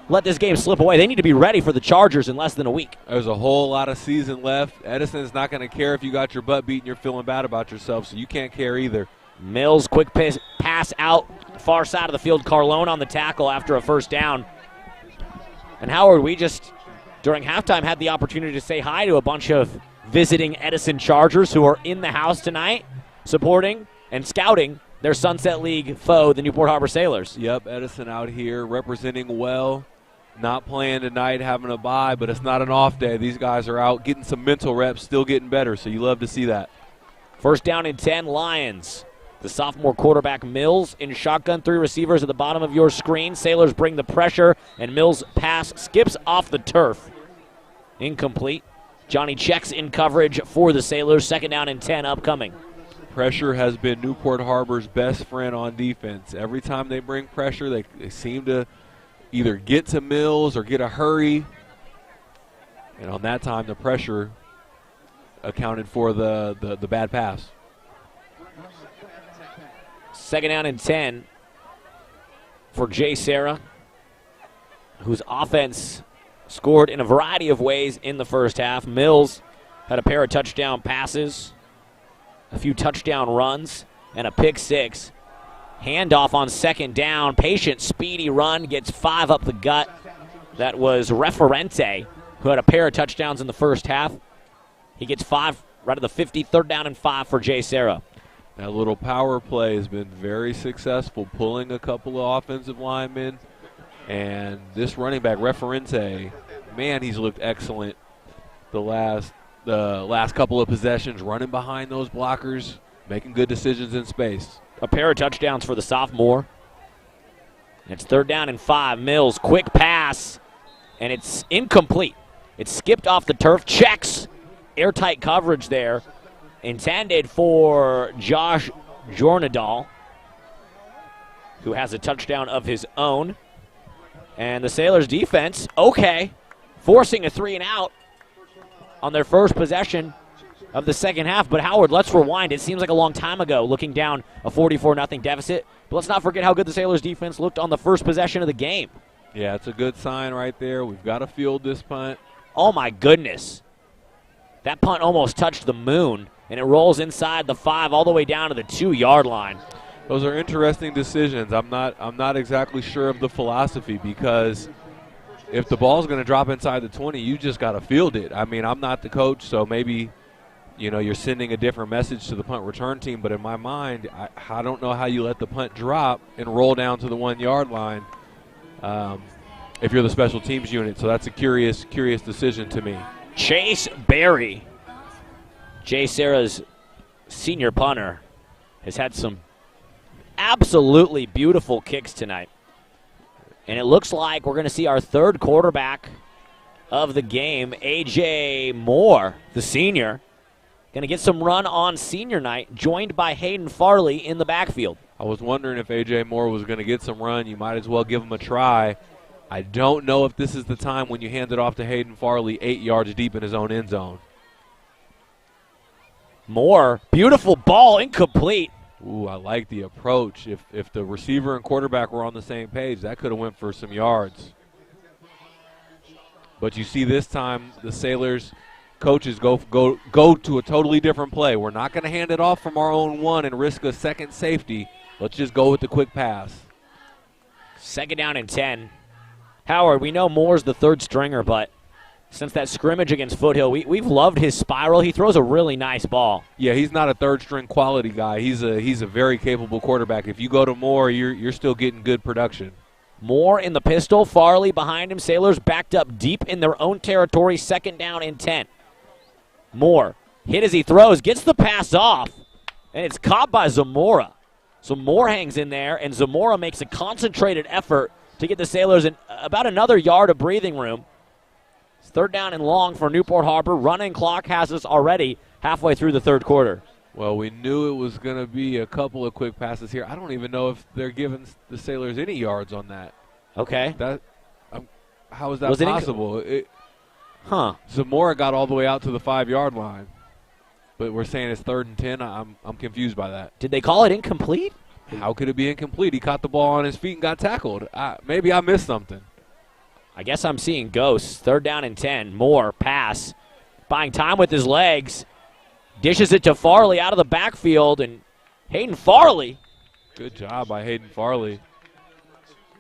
let this game slip away. They need to be ready for the Chargers in less than a week. There's a whole lot of season left. Edison's not going to care if you got your butt beat and you're feeling bad about yourself, so you can't care either. Mills, quick pass out, far side of the field. Carlone on the tackle after a first down. And Howard, we just, during halftime, had the opportunity to say hi to a bunch of visiting Edison Chargers who are in the house tonight, supporting and scouting their Sunset League foe, the Newport Harbor Sailors. Yep, Edison out here representing well, not playing tonight, having a bye, but it's not an off day. These guys are out getting some mental reps, still getting better, so you love to see that. First down and 10, Lions. The sophomore quarterback Mills in shotgun, 3 receivers at the bottom of your screen. Sailors bring the pressure, and Mills' pass skips off the turf. Incomplete. Johnny checks in coverage for the Sailors. Second down and 10 upcoming. Pressure has been Newport Harbor's best friend on defense. Every time they bring pressure, they seem to either get to Mills or get a hurry. And on that time, the pressure accounted for the bad pass. Second down and 10 for JSerra, whose offense scored in a variety of ways in the first half. Mills had a pair of touchdown passes, a few touchdown runs, and a pick 6. Handoff on second down. Patient, speedy run. Gets 5 up the gut. That was Referente, who had a pair of touchdowns in the first half. He gets 5 right at the 50. Third down and 5 for JSerra. That little power play has been very successful, pulling a couple of offensive linemen. And this running back, Referente, man, he's looked excellent the last couple of possessions, running behind those blockers, making good decisions in space. A pair of touchdowns for the sophomore. It's third down and 5. Mills, quick pass, and it's incomplete. It's skipped off the turf. Checks. Airtight coverage there. Intended for Josh Jornadal, who has a touchdown of his own. And the Sailors defense, okay, forcing a 3-and-out on their first possession of the second half. But Howard, let's rewind. It seems like a long time ago looking down a 44-0 deficit. But let's not forget how good the Sailors defense looked on the first possession of the game. Yeah, it's a good sign right there. We've got to field this punt. Oh, my goodness. That punt almost touched the moon, and it rolls inside the 5 all the way down to the 2-yard line. Those are interesting decisions. I'm not exactly sure of the philosophy, because if the ball's going to drop inside the 20, you just got to field it. I mean, I'm not the coach, so maybe you're sending a different message to the punt return team. But in my mind, I don't know how you let the punt drop and roll down to the 1-yard line if you're the special teams unit. So that's a curious decision to me. Chase Berry, JSerra's senior punter, has had some absolutely beautiful kicks tonight. And it looks like we're going to see our third quarterback of the game. A.J. Moore, the senior, going to get some run on senior night, joined by Hayden Farley in the backfield. I was wondering if A.J. Moore was going to get some run. You might as well give him a try. I don't know if this is the time when you hand it off to Hayden Farley 8 yards deep in his own end zone. Moore, beautiful ball, incomplete. Ooh, I like the approach. If the receiver and quarterback were on the same page, that could have went for some yards. But you see this time the Sailors coaches go to a totally different play. We're not going to hand it off from our own 1 and risk a second safety. Let's just go with the quick pass. 2nd down and 10. Howard, we know Moore's the third stringer, but since that scrimmage against Foothill, we've loved his spiral. He throws a really nice ball. Yeah, he's not a third-string quality guy. He's a very capable quarterback. If you go to Moore, you're still getting good production. Moore in the pistol, Farley behind him. Sailors backed up deep in their own territory, 2nd down and 10. Moore hit as he throws, gets the pass off, and it's caught by Zamora. So Moore hangs in there, and Zamora makes a concentrated effort to get the Sailors in about another yard of breathing room. It's 3rd down and long for Newport Harbor. Running clock has us already halfway through the 3rd quarter. Well, we knew it was going to be a couple of quick passes here. I don't even know if they're giving the Sailors any yards on that. Okay. How is that possible? Zamora got all the way out to the 5-yard line, but we're saying it's 3rd and 10. I'm confused by that. Did they call it incomplete? How could it be incomplete? He caught the ball on his feet and got tackled. Maybe I missed something. I guess I'm seeing ghosts. 3rd down and 10. Moore, pass. Buying time with his legs. Dishes it to Farley out of the backfield. And Hayden Farley. Good job by Hayden Farley.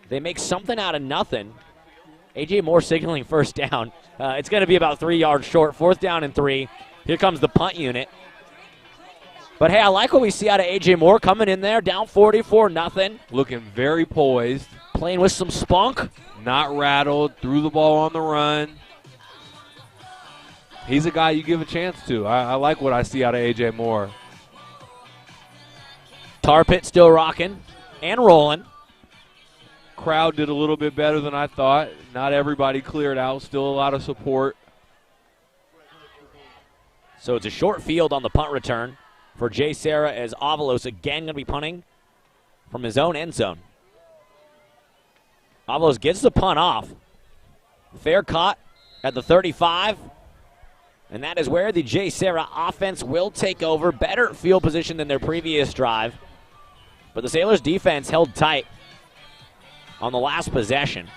They make something out of nothing. A.J. Moore signaling 1st down. It's going to be about 3 yards short. 4th down and 3. Here comes the punt unit. But, hey, I like what we see out of A.J. Moore coming in there, down 44-0. Looking very poised. Playing with some spunk. Not rattled, threw the ball on the run. He's a guy you give a chance to. I like what I see out of A.J. Moore. Tar Pit still rocking and rolling. Crowd did a little bit better than I thought. Not everybody cleared out. Still a lot of support. So it's a short field on the punt return for JSerra as Avalos again going to be punting from his own end zone. Avalos gets the punt off. Fair caught at the 35. And that is where the JSerra offense will take over. Better field position than their previous drive. But the Sailors defense held tight on the last possession.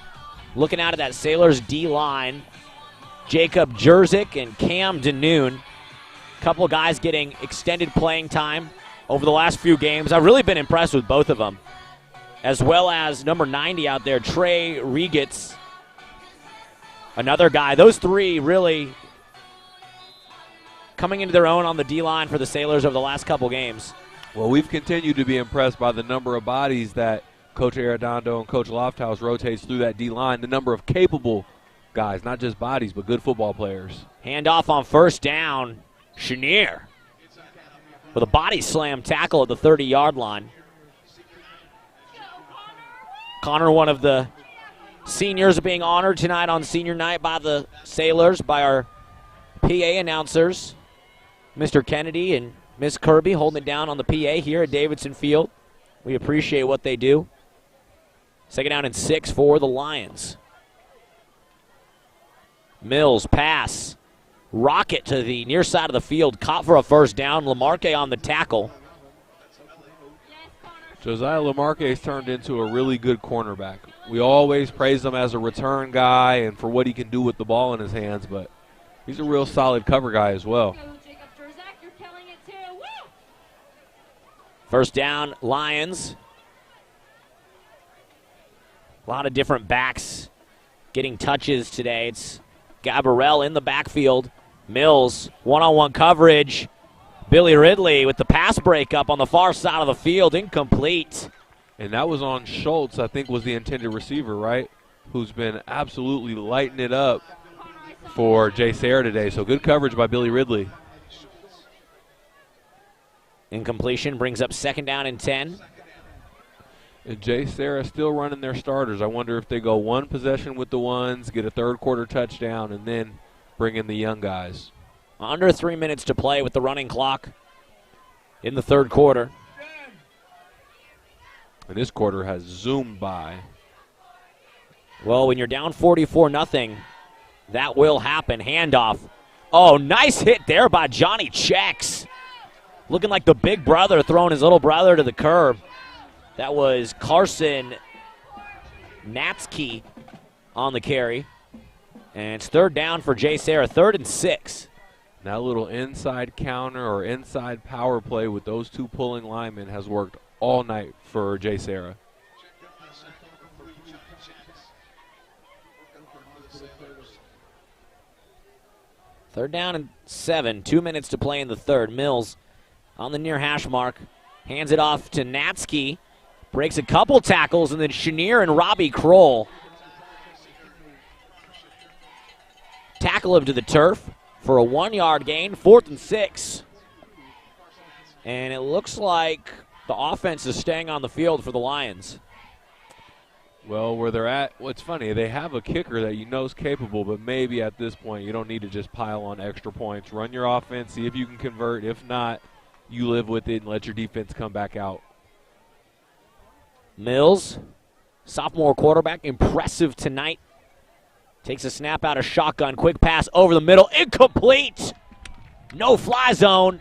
Looking out at that Sailors D-line, Jacob Jerzik and Cam Danoon. Couple guys getting extended playing time over the last few games. I've really been impressed with both of them. As well as number 90 out there, Trey Regitz. Another guy. Those three really coming into their own on the D-line for the Sailors over the last couple games. Well, we've continued to be impressed by the number of bodies that Coach Arredondo and Coach Lofthouse rotates through that D-line, the number of capable guys, not just bodies, but good football players. Handoff on 1st down. Chenier with a body slam tackle at the 30-yard line. Connor, one of the seniors, being honored tonight on senior night by the Sailors, by our PA announcers, Mr. Kennedy and Miss Kirby, holding it down on the PA here at Davidson Field. We appreciate what they do. 2nd down and 6 for the Lions. Mills pass. Rocket to the near side of the field, caught for a 1st down. Lamarque on the tackle. Josiah Lamarque's turned into a really good cornerback. We always praise him as a return guy and for what he can do with the ball in his hands, but he's a real solid cover guy as well. 1st down, Lions. A lot of different backs getting touches today. It's Gabarel in the backfield. Mills, one-on-one coverage. Billy Ridley with the pass breakup on the far side of the field, incomplete. And that was on Schultz, I think was the intended receiver, right? Who's been absolutely lighting it up for JSerra today. So good coverage by Billy Ridley. Incompletion brings up 2nd down and 10. And JSerra still running their starters. I wonder if they go one possession with the ones, get a third quarter touchdown, and then bring in the young guys. Under 3 minutes to play with the running clock in the third quarter. And this quarter has zoomed by. Well, when you're down 44-0, that will happen. Handoff. Oh, nice hit there by Johnny Checks. Looking like the big brother throwing his little brother to the curb. That was Carson Natsky on the carry. And it's third down for JSerra, 3rd and 6. That little inside counter or inside power play with those two pulling linemen has worked all night for JSerra. Third down and 7, 2 minutes to play in the third. Mills on the near hash mark, hands it off to Natsky, breaks a couple tackles, and then Chenier and Robbie Kroll tackle him to the turf for a 1-yard gain, 4th and 6. And it looks like the offense is staying on the field for the Lions. Well, where they're at, what's funny, they have a kicker that you know is capable, but maybe at this point you don't need to just pile on extra points. Run your offense, see if you can convert. If not, you live with it and let your defense come back out. Mills, sophomore quarterback, impressive tonight. Takes a snap out of shotgun, quick pass over the middle, incomplete. No fly zone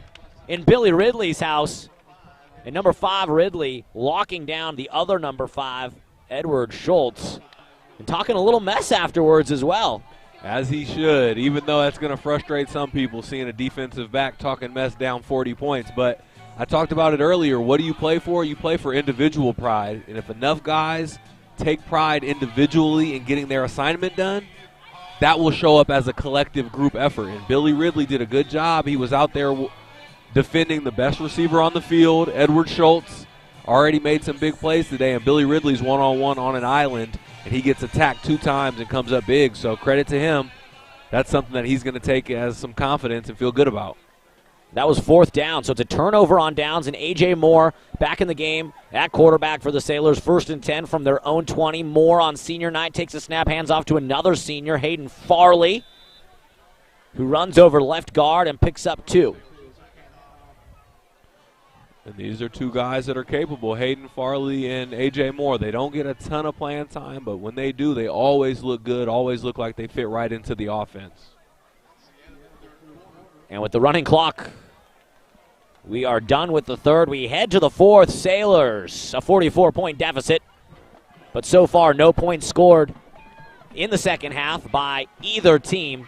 in Billy Ridley's house. And number 5, Ridley, locking down the other number 5, Edward Schultz, and talking a little mess afterwards as well. As he should, even though that's going to frustrate some people seeing a defensive back talking mess down 40 points. But I talked about it earlier. What do you play for? You play for individual pride. And if enough guys take pride individually in getting their assignment done, that will show up as a collective group effort. And Billy Ridley did a good job. He was out there defending the best receiver on the field, Edward Schultz. Already made some big plays today, and Billy Ridley's one-on-one on an island, and he gets attacked 2 times and comes up big. So credit to him. That's something that he's going to take as some confidence and feel good about. That was 4th down, so it's a turnover on downs, and A.J. Moore back in the game at quarterback for the Sailors. 1st and 10 from their own 20. Moore on senior night takes a snap, hands off to another senior, Hayden Farley, who runs over left guard and picks up 2. And these are 2 guys that are capable, Hayden Farley and A.J. Moore. They don't get a ton of playing time, but when they do, they always look good, always look like they fit right into the offense. And with the running clock, we are done with the third. We head to the fourth. Sailors, a 44-point deficit. But so far, no points scored in the second half by either team.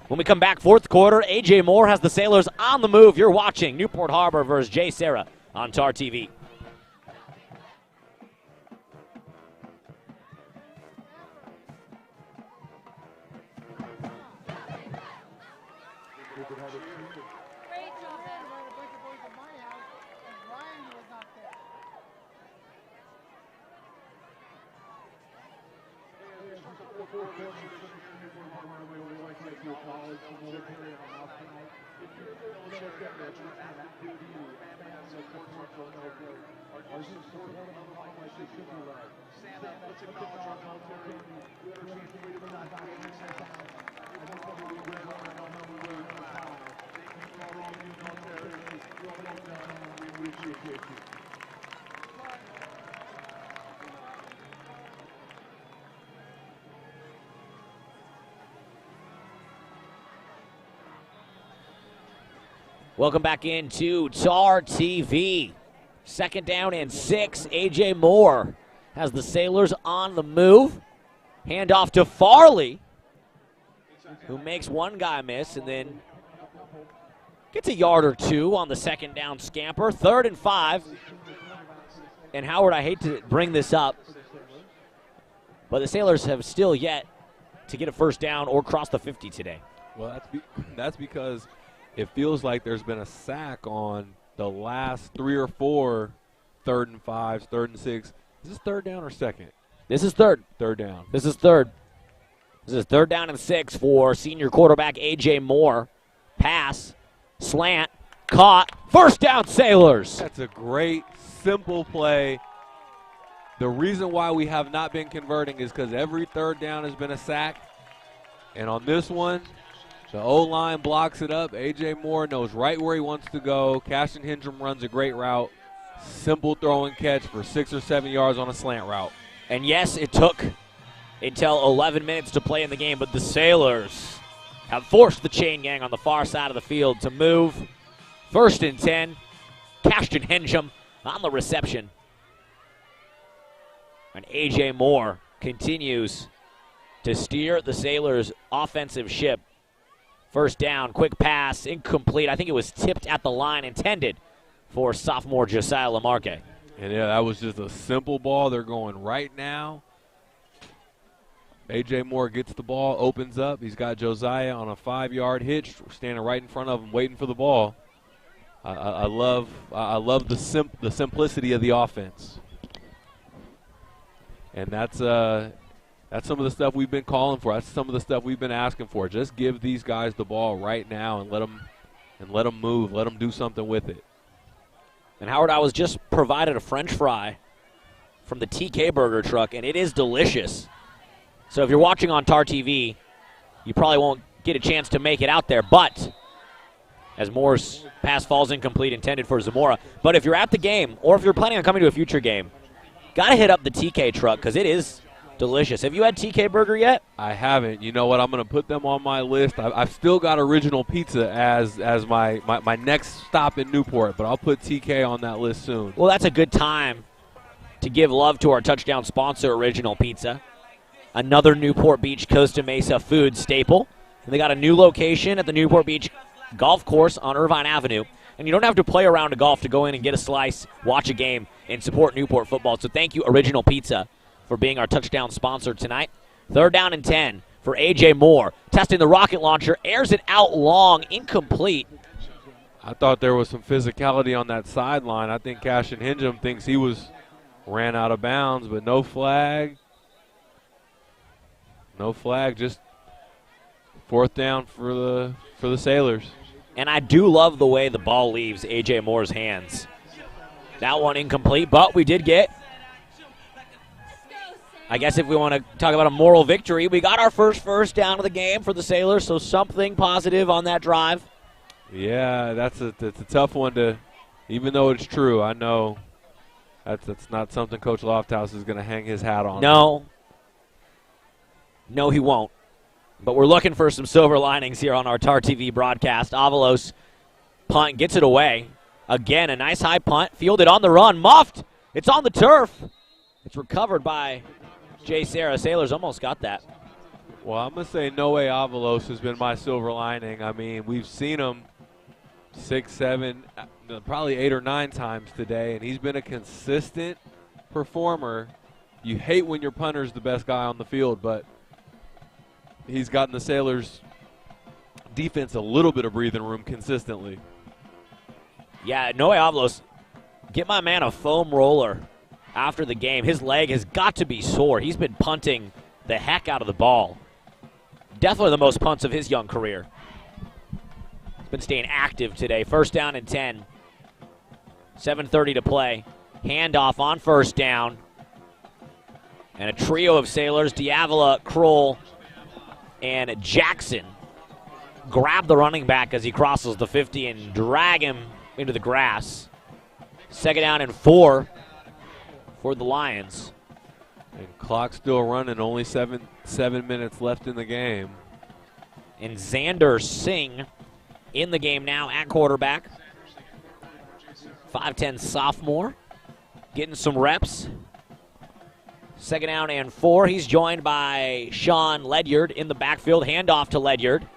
When we come back, fourth quarter, A.J. Moore has the Sailors on the move. You're watching Newport Harbor versus JSerra on TarTV. Welcome back into TarTV. 2nd down and 6. A.J. Moore has the Sailors on the move. Hand off to Farley, who makes one guy miss and then gets a yard or 2 on the 2nd down scamper. 3rd and 5. And Howard, I hate to bring this up, but the Sailors have still yet to get a 1st down or cross the 50 today. Well, that's because it feels like there's been a sack on the last 3 or 4 3rd and 5s, 3rd and 6. Is this 3rd down or 2nd? This is 3rd. 3rd down. This is 3rd. This is 3rd down and 6 for senior quarterback A.J. Moore. Pass, slant, caught. 1st down, Sailors. That's a great, simple play. The reason why we have not been converting is because every third down has been a sack. And on this one, the O-line blocks it up. A.J. Moore knows right where he wants to go. Cashin Hendrum runs a great route. Simple throw and catch for 6 or 7 yards on a slant route. And yes, it took until 11 minutes to play in the game, but the Sailors have forced the chain gang on the far side of the field to move. 1st and 10. Cashin Hendrum on the reception. And A.J. Moore continues to steer the Sailors' offensive ship. 1st down, quick pass, incomplete. I think it was tipped at the line, intended for sophomore Josiah Lamarque. And yeah, that was just a simple ball. They're going right now. A.J. Moore gets the ball, opens up. He's got Josiah on a 5-yard hitch, standing right in front of him, waiting for the ball. I love the simplicity of the offense. And that's some of the stuff we've been calling for. That's some of the stuff we've been asking for. Just give these guys the ball right now and let them move. Let them do something with it. And Howard, I was just provided a French fry from the TK Burger truck, and it is delicious. So if you're watching on TarTV, you probably won't get a chance to make it out there. But as Moore's pass falls incomplete, intended for Zamora. But if you're at the game, or if you're planning on coming to a future game, got to hit up the TK truck because it is delicious. Have you had TK Burger yet? I haven't. You know what? I'm going to put them on my list. I've still got Original Pizza as my next stop in Newport, but I'll put TK on that list soon. Well, that's a good time to give love to our touchdown sponsor, Original Pizza. Another Newport Beach Costa Mesa food staple. And they got a new location at the Newport Beach Golf Course on Irvine Avenue. And you don't have to play a round of golf to go in and get a slice, watch a game, and support Newport football. So thank you, Original Pizza, for being our touchdown sponsor tonight. 3rd down and 10 for A.J. Moore. Testing the rocket launcher, airs it out long, incomplete. I thought there was some physicality on that sideline. I think Cashin Hendrum thinks he ran out of bounds, but no flag. No flag, just 4th down for the Sailors. And I do love the way the ball leaves A.J. Moore's hands. That one incomplete, but we did get, I guess if we want to talk about a moral victory, we got our first down of the game for the Sailors, so something positive on that drive. Yeah, that's a tough one to, even though it's true, I know that's not something Coach Lofthouse is going to hang his hat on. No, he won't. But we're looking for some silver linings here on our TarTV broadcast. Avalos punt, gets it away. Again, a nice high punt, fielded on the run, muffed. It's on the turf. It's recovered by JSerra. Sailors almost got that. Well, I'm going to say Noe Avalos has been my silver lining. I mean, we've seen him 6, 7, probably 8 or 9 times today, and he's been a consistent performer. You hate when your punter's the best guy on the field, but he's gotten the Sailors' defense a little bit of breathing room consistently. Yeah, Noe Avalos, get my man a foam roller after the game. His leg has got to be sore. He's been punting the heck out of the ball. Definitely the most punts of his young career. He's been staying active today. 1st down and 10. 7:30 to play. Handoff on 1st down. And a trio of Sailors, Diavola, Kroll, and Jackson, grab the running back as he crosses the 50 and drag him into the grass. 2nd down and 4 for the Lions. And clock still running, only 7 minutes left in the game. And Xander Singh in the game now at quarterback. 5'10" sophomore, getting some reps. 2nd down and 4. He's joined by Sean Ledyard in the backfield. Handoff to Ledyard.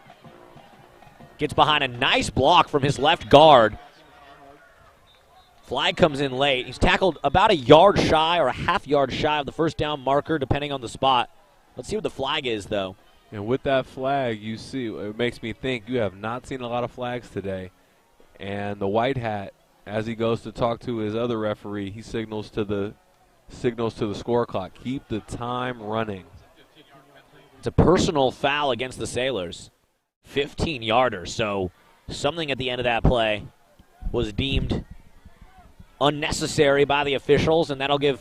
Gets behind a nice block from his left guard. Flag comes in late. He's tackled about a yard shy or a half yard shy of the 1st down marker, depending on the spot. Let's see what the flag is, though. And with that flag, you see, it makes me think you have not seen a lot of flags today. And the white hat, as he goes to talk to his other referee, he signals to the score clock. Keep the time running. It's a personal foul against the Sailors. 15-yarder, so something at the end of that play was deemed unnecessary by the officials, and that'll give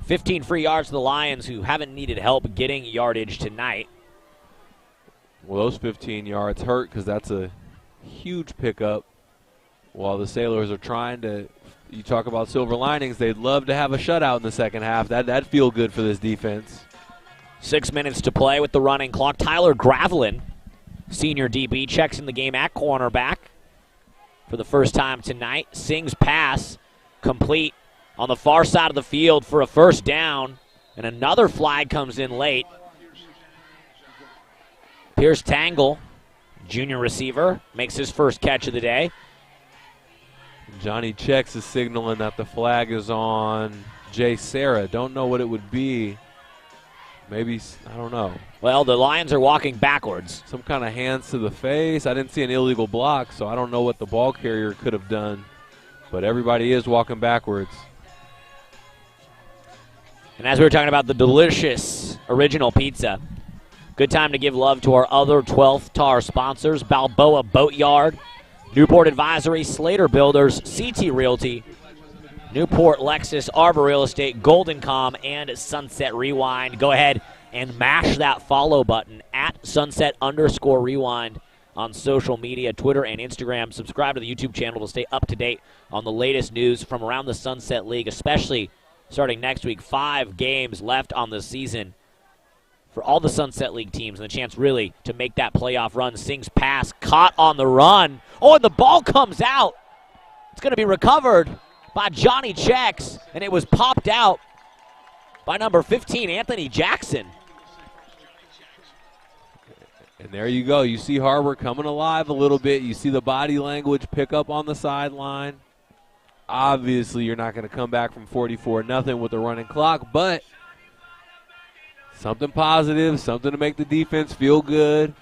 15 free yards to the Lions, who haven't needed help getting yardage tonight. Well, those 15 yards hurt because that's a huge pickup. While the Sailors are trying to, you talk about silver linings, they'd love to have a shutout in the second half. That'd feel good for this defense. 6 minutes to play with the running clock. Tyler Gravelin, senior DB, checks in the game at cornerback for the first time tonight. Sing's pass complete on the far side of the field for a first down, and another flag comes in late. Pierce Tangle, junior receiver, makes his first catch of the day. Johnny Checks is signaling that the flag is on JSerra. Don't know what it would be. Maybe, I don't know. Well, the Lions are walking backwards. Some kind of hands to the face. I didn't see an illegal block, so I don't know what the ball carrier could have done. But everybody is walking backwards. And as we were talking about the delicious original pizza, good time to give love to our other 12th TAR sponsors: Balboa Boatyard, Newport Advisory, Slater Builders, CT Realty, Newport Lexus, Arbor Real Estate, GoldenCom, and Sunset Rewind. Go ahead and mash that follow button at Sunset_Rewind on social media, Twitter and Instagram. Subscribe to the YouTube channel to stay up to date on the latest news from around the Sunset League, especially starting next week. 5 games left on the season for all the Sunset League teams, and the chance really to make that playoff run. Sing's pass caught on the run. Oh, and the ball comes out. It's going to be recovered by Johnny Checks, and it was popped out by number 15, Anthony Jackson. And there you go. You see Harbor coming alive a little bit. You see the body language pick up on the sideline. Obviously, you're not going to come back from 44-0 with the running clock, but something positive, something to make the defense feel good.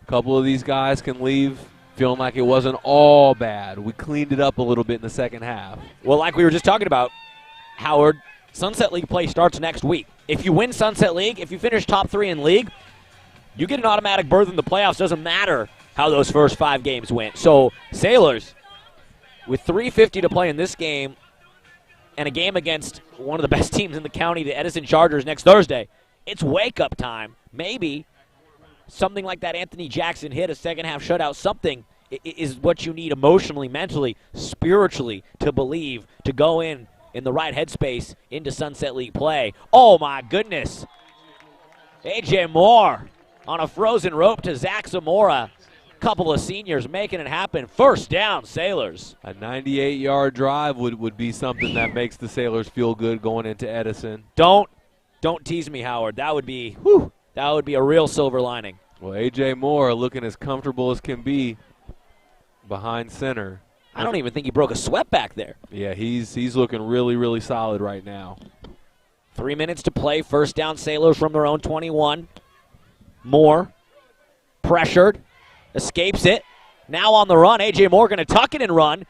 A couple of these guys can leave feeling like it wasn't all bad. We cleaned it up a little bit in the second half. Well, like we were just talking about, Howard, Sunset League play starts next week. If you win Sunset League, if you finish top 3 in league, you get an automatic berth in the playoffs. Doesn't matter how those first 5 games went. So, Sailors, with 3:50 to play in this game and a game against one of the best teams in the county, the Edison Chargers, next Thursday, it's wake-up time. Maybe something like that Anthony Jackson hit, a second-half shutout, something is what you need emotionally, mentally, spiritually to believe, to go in the right headspace into Sunset League play. Oh, my goodness. A.J. Moore on a frozen rope to Zach Zamora. Couple of seniors making it happen. First down, Sailors. A 98-yard drive would be something that makes the Sailors feel good going into Edison. Don't tease me, Howard. That would be a real silver lining. Well, A.J. Moore looking as comfortable as can be behind center. I don't even think he broke a sweat back there. Yeah, he's looking really, really solid right now. 3 minutes to play. First down, Sailors from their own 21. Moore pressured, escapes it. Now on the run, A.J. Moore going to tuck it and run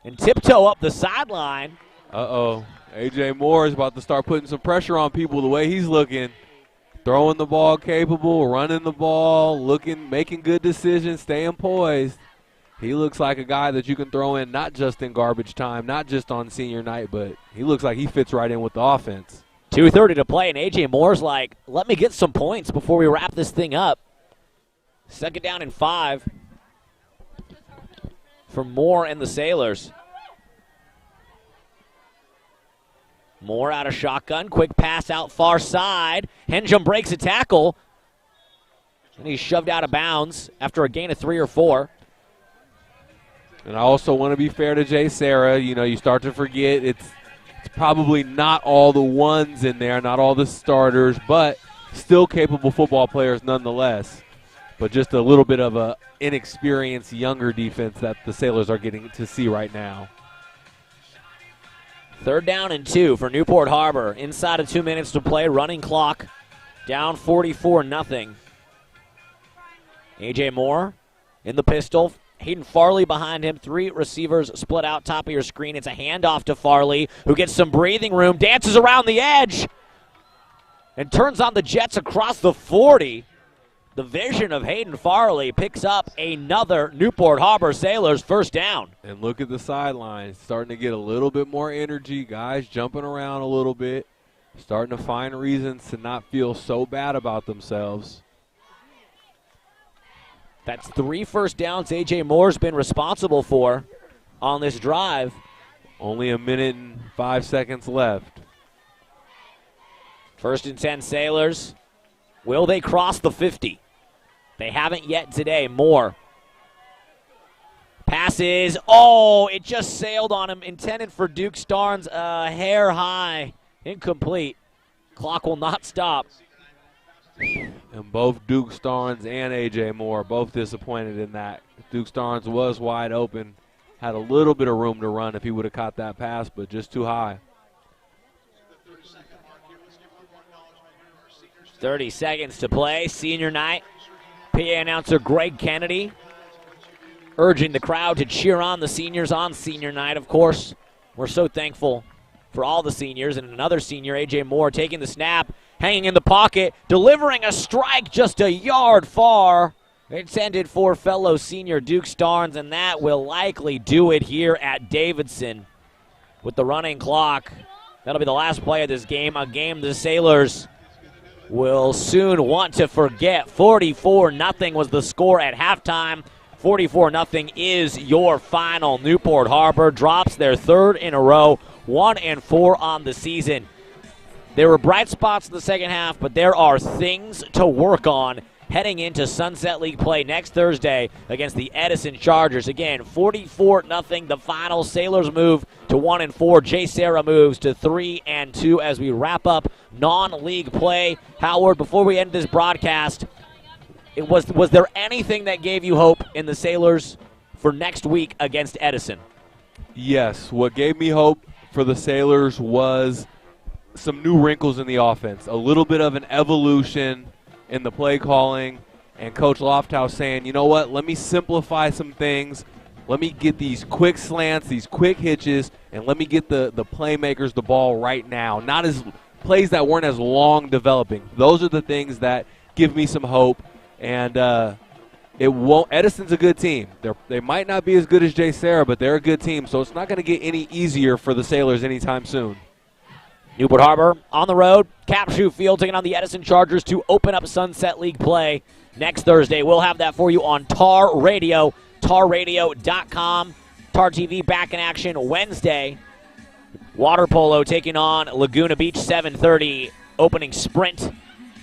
and tiptoe up the sideline. Uh-oh. A.J. Moore is about to start putting some pressure on people the way he's looking. Throwing the ball capable, running the ball, making good decisions, staying poised. He looks like a guy that you can throw in not just in garbage time, not just on senior night, but he looks like he fits right in with the offense. 2:30 to play, and A.J. Moore's like, let me get some points before we wrap this thing up. Second down and 5 for Moore and the Sailors. Moore out of shotgun. Quick pass out far side. Henjum breaks a tackle. And he's shoved out of bounds after a gain of 3 or 4. And I also want to be fair to JSerra. You know, you start to forget it's probably not all the ones in there, not all the starters, but still capable football players nonetheless. But just a little bit of a inexperienced, younger defense that the Sailors are getting to see right now. Third down and 2 for Newport Harbor. Inside of 2 minutes to play. Running clock down 44-0. A.J. Moore in the pistol. Hayden Farley behind him. 3 receivers split out top of your screen. It's a handoff to Farley, who gets some breathing room, dances around the edge, and turns on the Jets across the 40. The vision of Hayden Farley picks up another Newport Harbor Sailors first down. And look at the sideline. Starting to get a little bit more energy. Guys jumping around a little bit. starting to find reasons to not feel so bad about themselves. That's 3 first downs A.J. Moore's been responsible for on this drive. Only a minute and 5 seconds left. 1st and 10 Sailors. Will they cross the 50? They haven't yet today. Moore. Passes. Oh, it just sailed on him. Intended for Duke Starnes. Hair high. Incomplete. Clock will not stop. And both Duke Starnes and A.J. Moore both disappointed in that. Duke Starnes was wide open. Had a little bit of room to run if he would have caught that pass, but just too high. 30 seconds to play. Senior night. PA announcer Greg Kennedy urging the crowd to cheer on the seniors on senior night, of course. We're so thankful for all the seniors. And another senior, A.J. Moore, taking the snap, hanging in the pocket, delivering a strike just a yard far. Intended for fellow senior Duke Starnes, and that will likely do it here at Davidson. With the running clock, that'll be the last play of this game, a game the Sailors will soon want to forget. 44-0 was the score at halftime. 44-0 is your final. Newport Harbor drops their 3rd in a row, 1-4 on the season. There were bright spots in the second half, but there are things to work on heading into Sunset League play next Thursday against the Edison Chargers. Again, 44-0 the final. Sailors move to 1-4. JSerra moves to 3-2 as we wrap up non-league play. Howard, before we end this broadcast, was there anything that gave you hope in the Sailors for next week against Edison? Yes, what gave me hope for the Sailors was some new wrinkles in the offense, a little bit of an evolution in the play calling, and Coach Lofthouse saying, you know what, let me simplify some things. Let me get these quick slants, these quick hitches, and let me get the playmakers the ball right now. Not as plays that weren't as long developing. Those are the things that give me some hope. And it won't. Edison's a good team. They might not be as good as JSerra, but they're a good team. So it's not going to get any easier for the Sailors anytime soon. Newport Harbor on the road. Capshaw Field taking on the Edison Chargers to open up Sunset League play next Thursday. We'll have that for you on Tar Radio, tarradio.com. TarTV back in action Wednesday. Water polo taking on Laguna Beach, 7:30. Opening sprint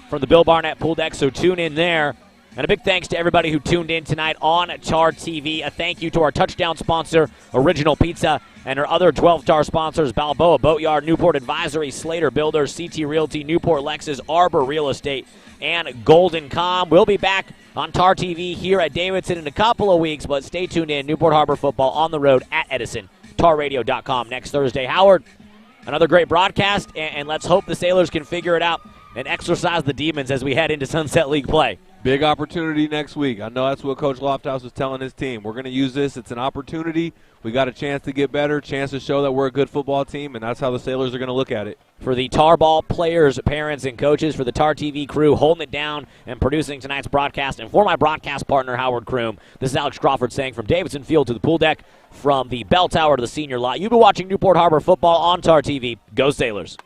from the Bill Barnett pool deck, so tune in there. And a big thanks to everybody who tuned in tonight on TarTV. A thank you to our touchdown sponsor, Original Pizza, and our other 12-star sponsors, Balboa Boatyard, Newport Advisory, Slater Builders, CT Realty, Newport Lexus, Arbor Real Estate, and Golden Com. We'll be back on TarTV here at Davidson in a couple of weeks, but stay tuned in. Newport Harbor football on the road at Edison. TarRadio.com next Thursday. Howard, another great broadcast, and let's hope the Sailors can figure it out and exorcise the demons as we head into Sunset League play. Big opportunity next week. I know that's what Coach Lofthouse is telling his team. We're going to use this. It's an opportunity. We got a chance to get better, chance to show that we're a good football team, and that's how the Sailors are going to look at it. For the Tar Ball players, parents, and coaches, for the Tar TV crew holding it down and producing tonight's broadcast, and for my broadcast partner, Howard Kroom, this is Alex Crawford saying from Davidson Field to the pool deck, from the bell tower to the senior lot. You've been watching Newport Harbor football on Tar TV. Go Sailors.